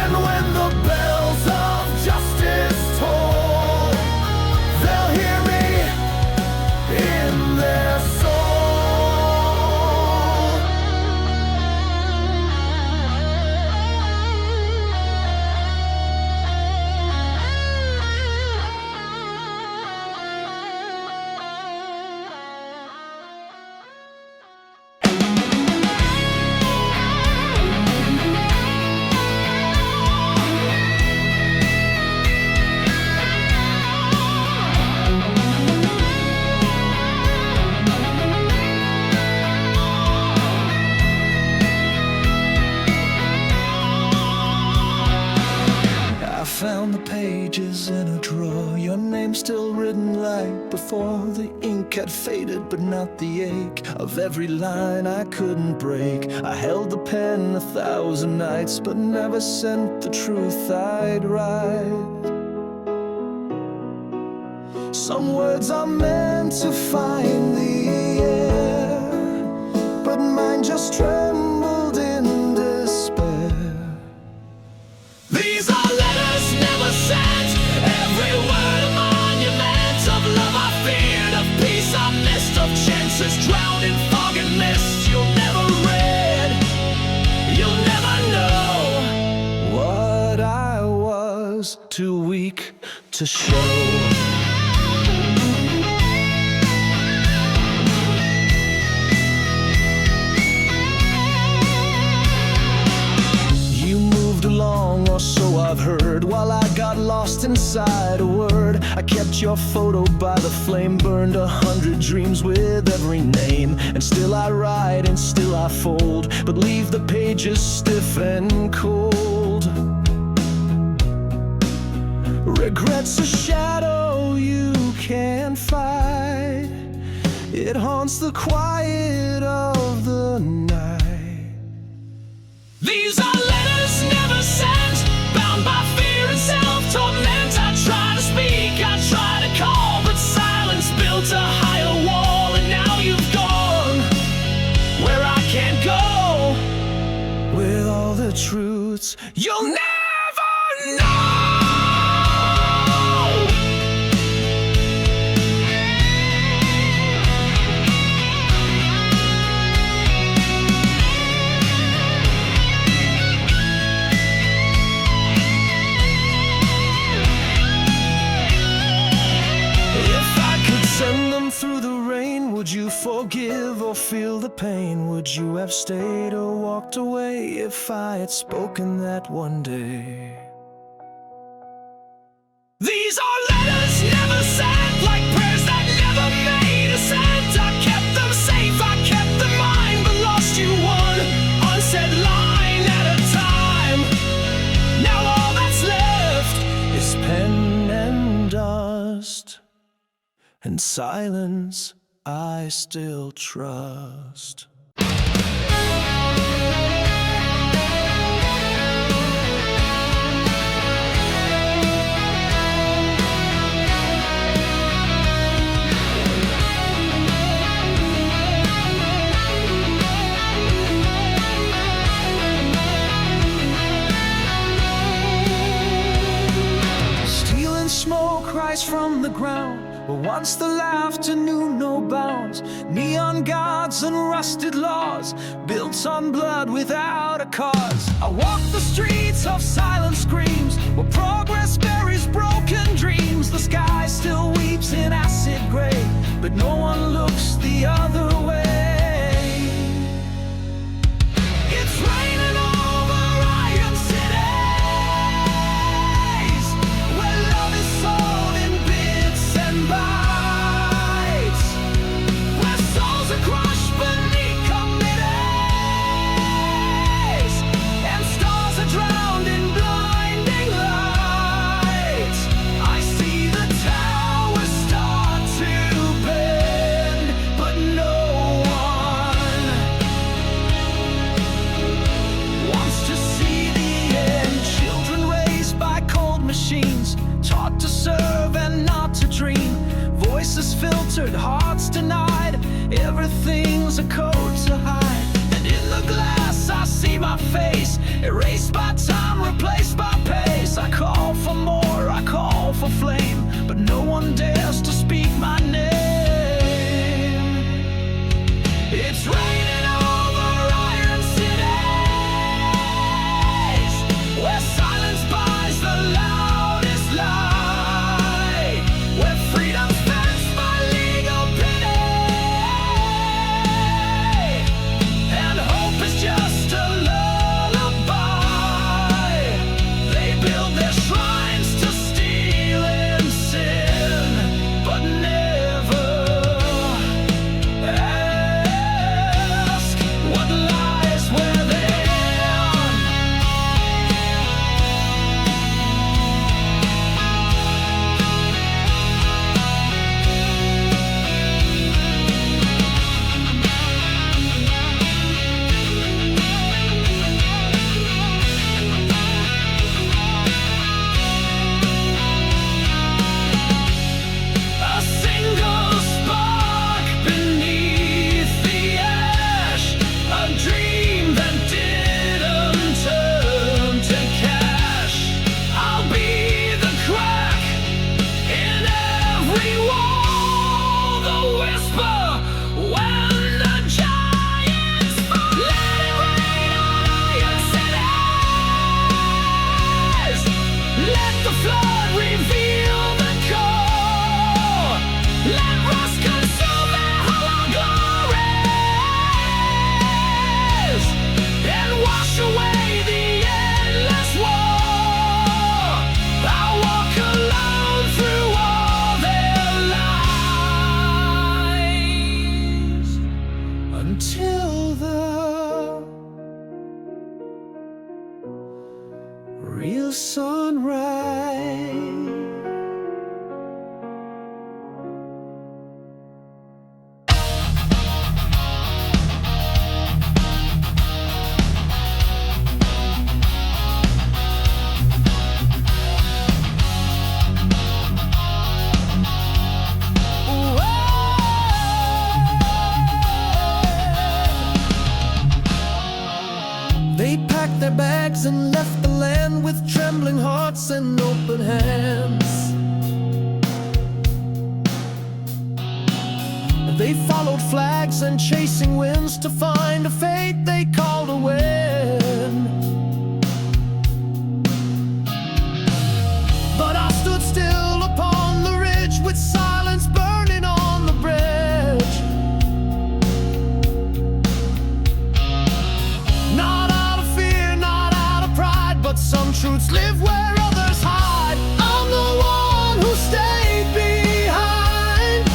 And when the bells of justice toll, they'll hear me in their soul. I found the pages in a drawer, your name still written like before. The ink had faded, but not the ache of every line I couldn't break. I held the pen 1,000 nights, but never sent the truth I'd write. Some words are meant to find the air, but mine just trembled in despair. These are letters never sent, every word a monument of love I feared, of peace I missed, of chances drowned in fog and mist. You'll never read, you'll never know what I was, too weak to show. lost inside a word. I kept your photo by the flame, burned 100 dreams with every name. And still I write and still I fold, but leave the pages stiff and cold. Regret's a shadow you can't fight. It haunts the quiet of the night. These are letters never sent, bound by fear and self-torment. I try to speak, I try to call, but silence built a higher wall. And now you've gone where I can't go, with all the truths you'll never know. Through the rain, would you forgive or feel the pain? Would you have stayed or walked away if I had spoken that one day? These are letters never sent, like prayers that never made a cent. I kept them safe, I kept them mine, but lost you one unsaid line at a time. Now all that's left is pen and dust, and silence I still trust. Steel and smoke rise from the ground, but once the laughter knew no bounds. Neon gods and rusted laws, built on blood without a cause. I walk the streets of silent screams, where progress buries broken dreams. The sky still weeps in acid gray, but no one looks the other way. It's raining over iron cities, where love is sold in bits and bytes, where souls are crushed beneath committees, and stars are drowned in blinding lights. I see the towers start to bend, but no one wants to see the end. Children raised by cold machines, taught to serve and not to dream. Voices filtered, hearts denied, everything's a code to hide. And in the glass I see my face, erased by time, replaced by pace. I call for more, I call for flame, but no one dares to speak my name. It's raining over iron cities, where silence buys the loudest lie, where freedom's fenced by legal pity, and hope is just a lullaby. until the real sunrise. They packed their bags and left the land with trembling hearts and open hands. They followed flags and chasing winds to find a fate they called a win. But I stood still upon the ridge with silence burning on the bridge. But some truths live where others hide. I'm the one who stayed behind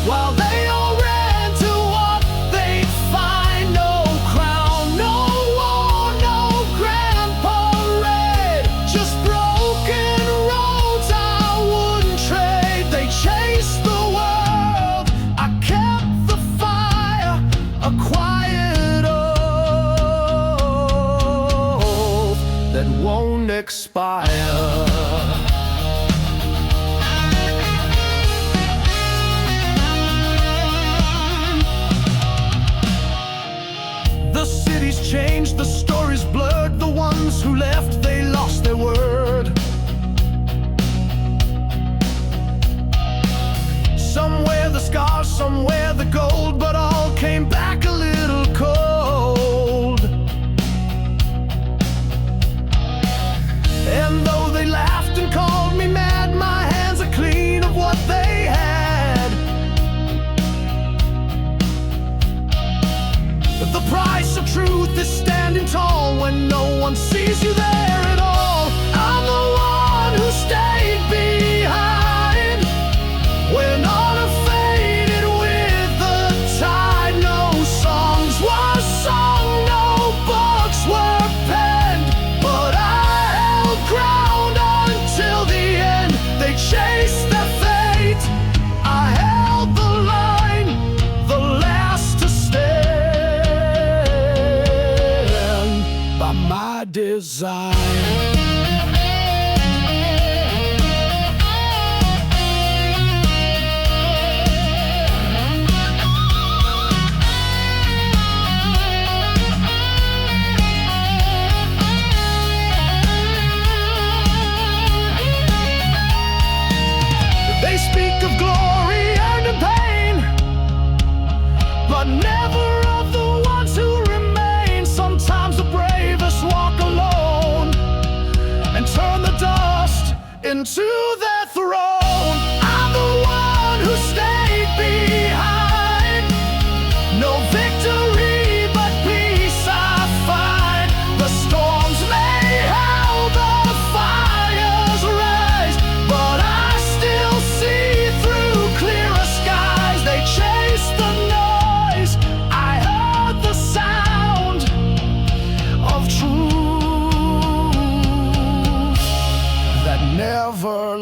while they all ran to what they'd find. No crown, no war, no grand parade, just broken roads I wouldn't trade. They chased the world, I kept the fire, a quiet oath that won't expire. The city's changed, the story's blurred. The ones who left, they lost their word. Some wear the scars, some wear the gold, but all came back a little cold. And though they laughed and called me mad, my hands are clean of what they had. The price of truth is standing tall when no one sees you there at all. I'm the one who stayed behind when honor faded with the tide. No songs were sung, no books were penned, but ground until the end. They chased their fate, I held the line, the last to stand by my design. They speak of glory and of pain, but never of the ones who remain. Sometimes the bravest walk alone and turn the dust into their throne. I'm the one who stayed behind. No victory, but peace I find. The storms may howl, the fires rise, but I still see through clearer skies. They chased the noise, I heard the sound of truth that never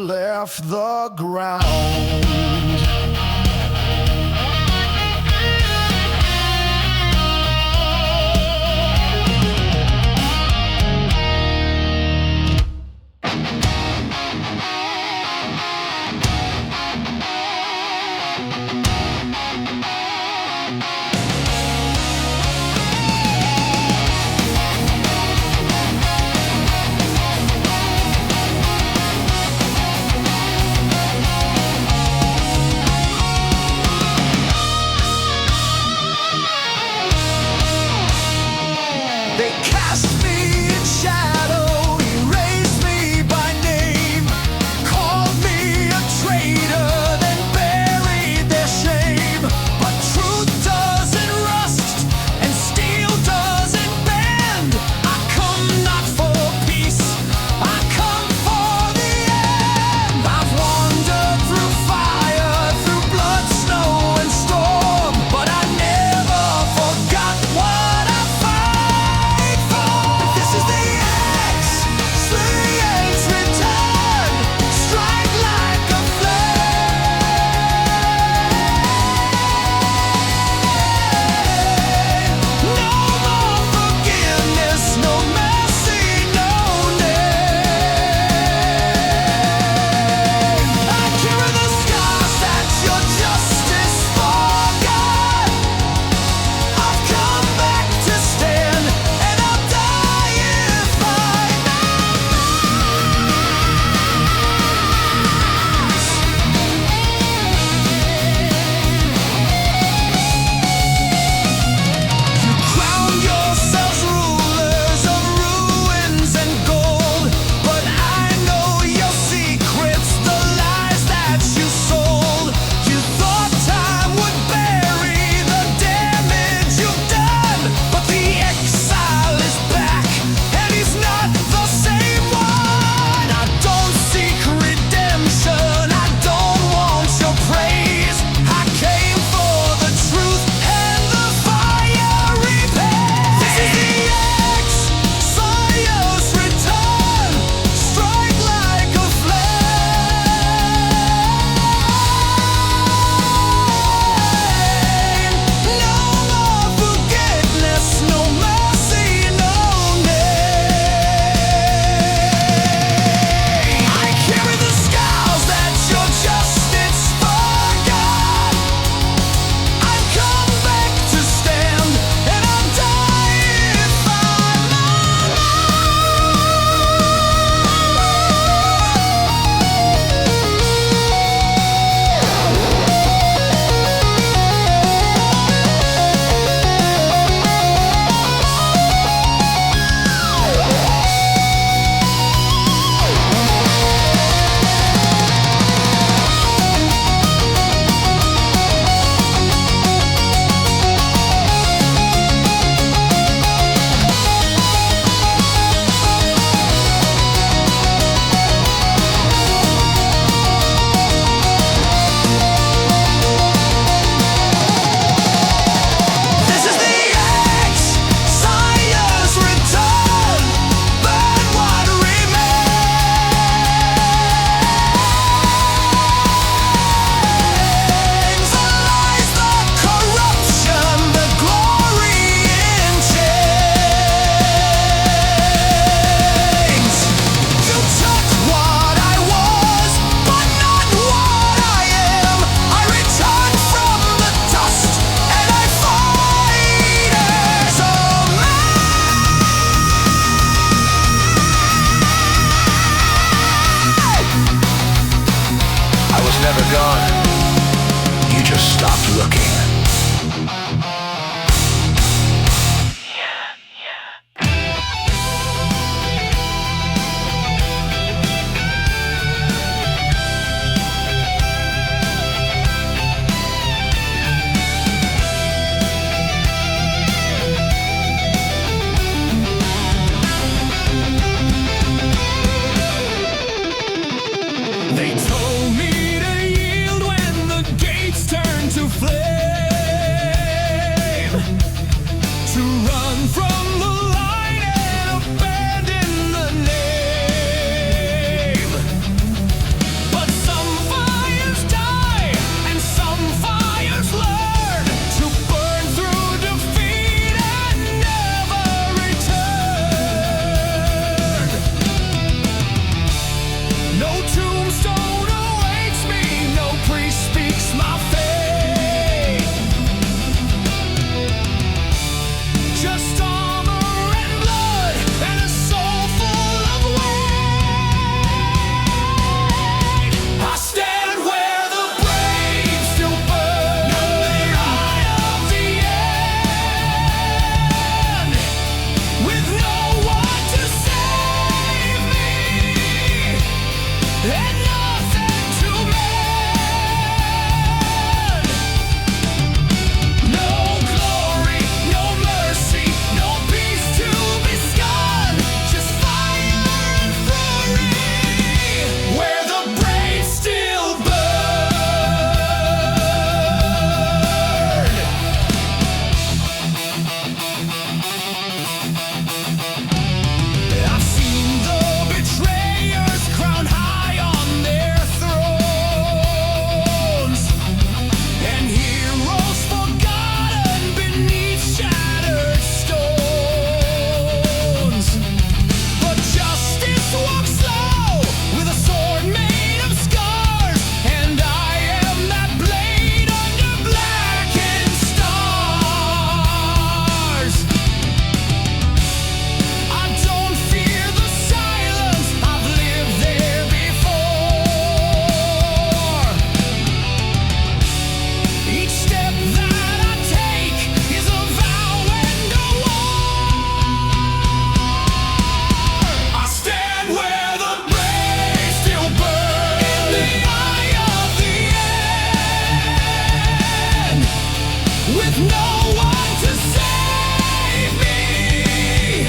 with no one to save me,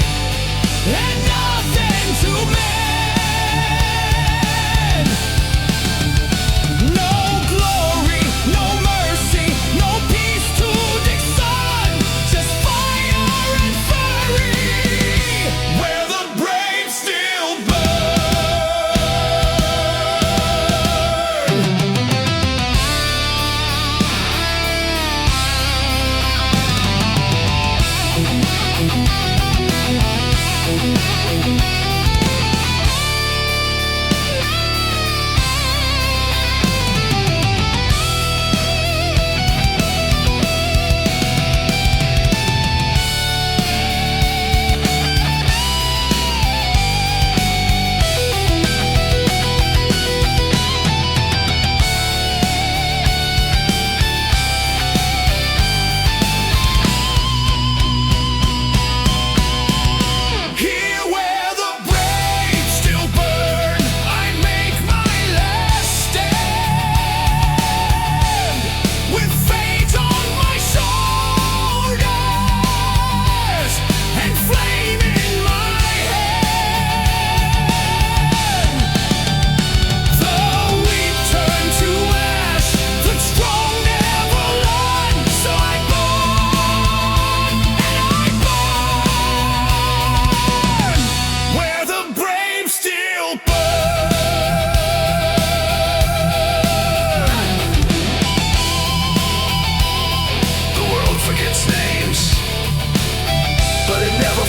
and nothing to mend. No glory, no mercy, no peace to Dixon, just fire and fury, where the brave still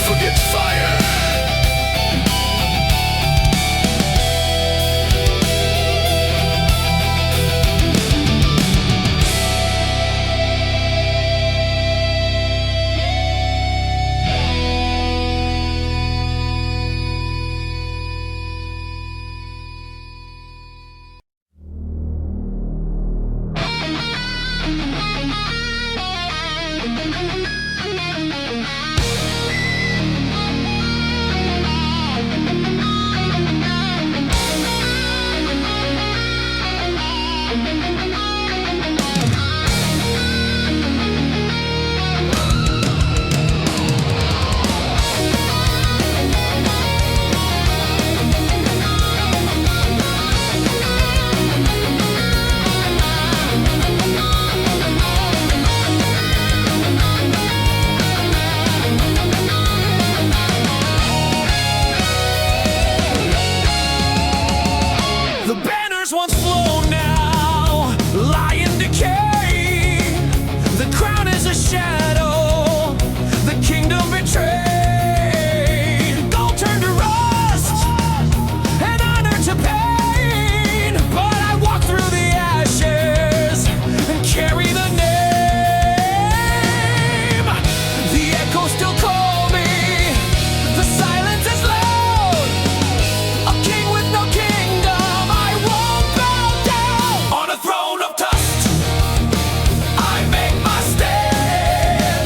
forgets fire. The banners once flown now lie in decay. The crown is a shadow, the kingdom betrayed. Gold turned to rust, and honor to pain. But I walk through the ashes and carry the name. The echoes still call me, the silence is loud. A king with no kingdom, I won't bow down. On a throne of dust, I make my stand.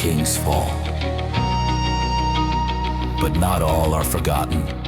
kings fall. But not all are forgotten.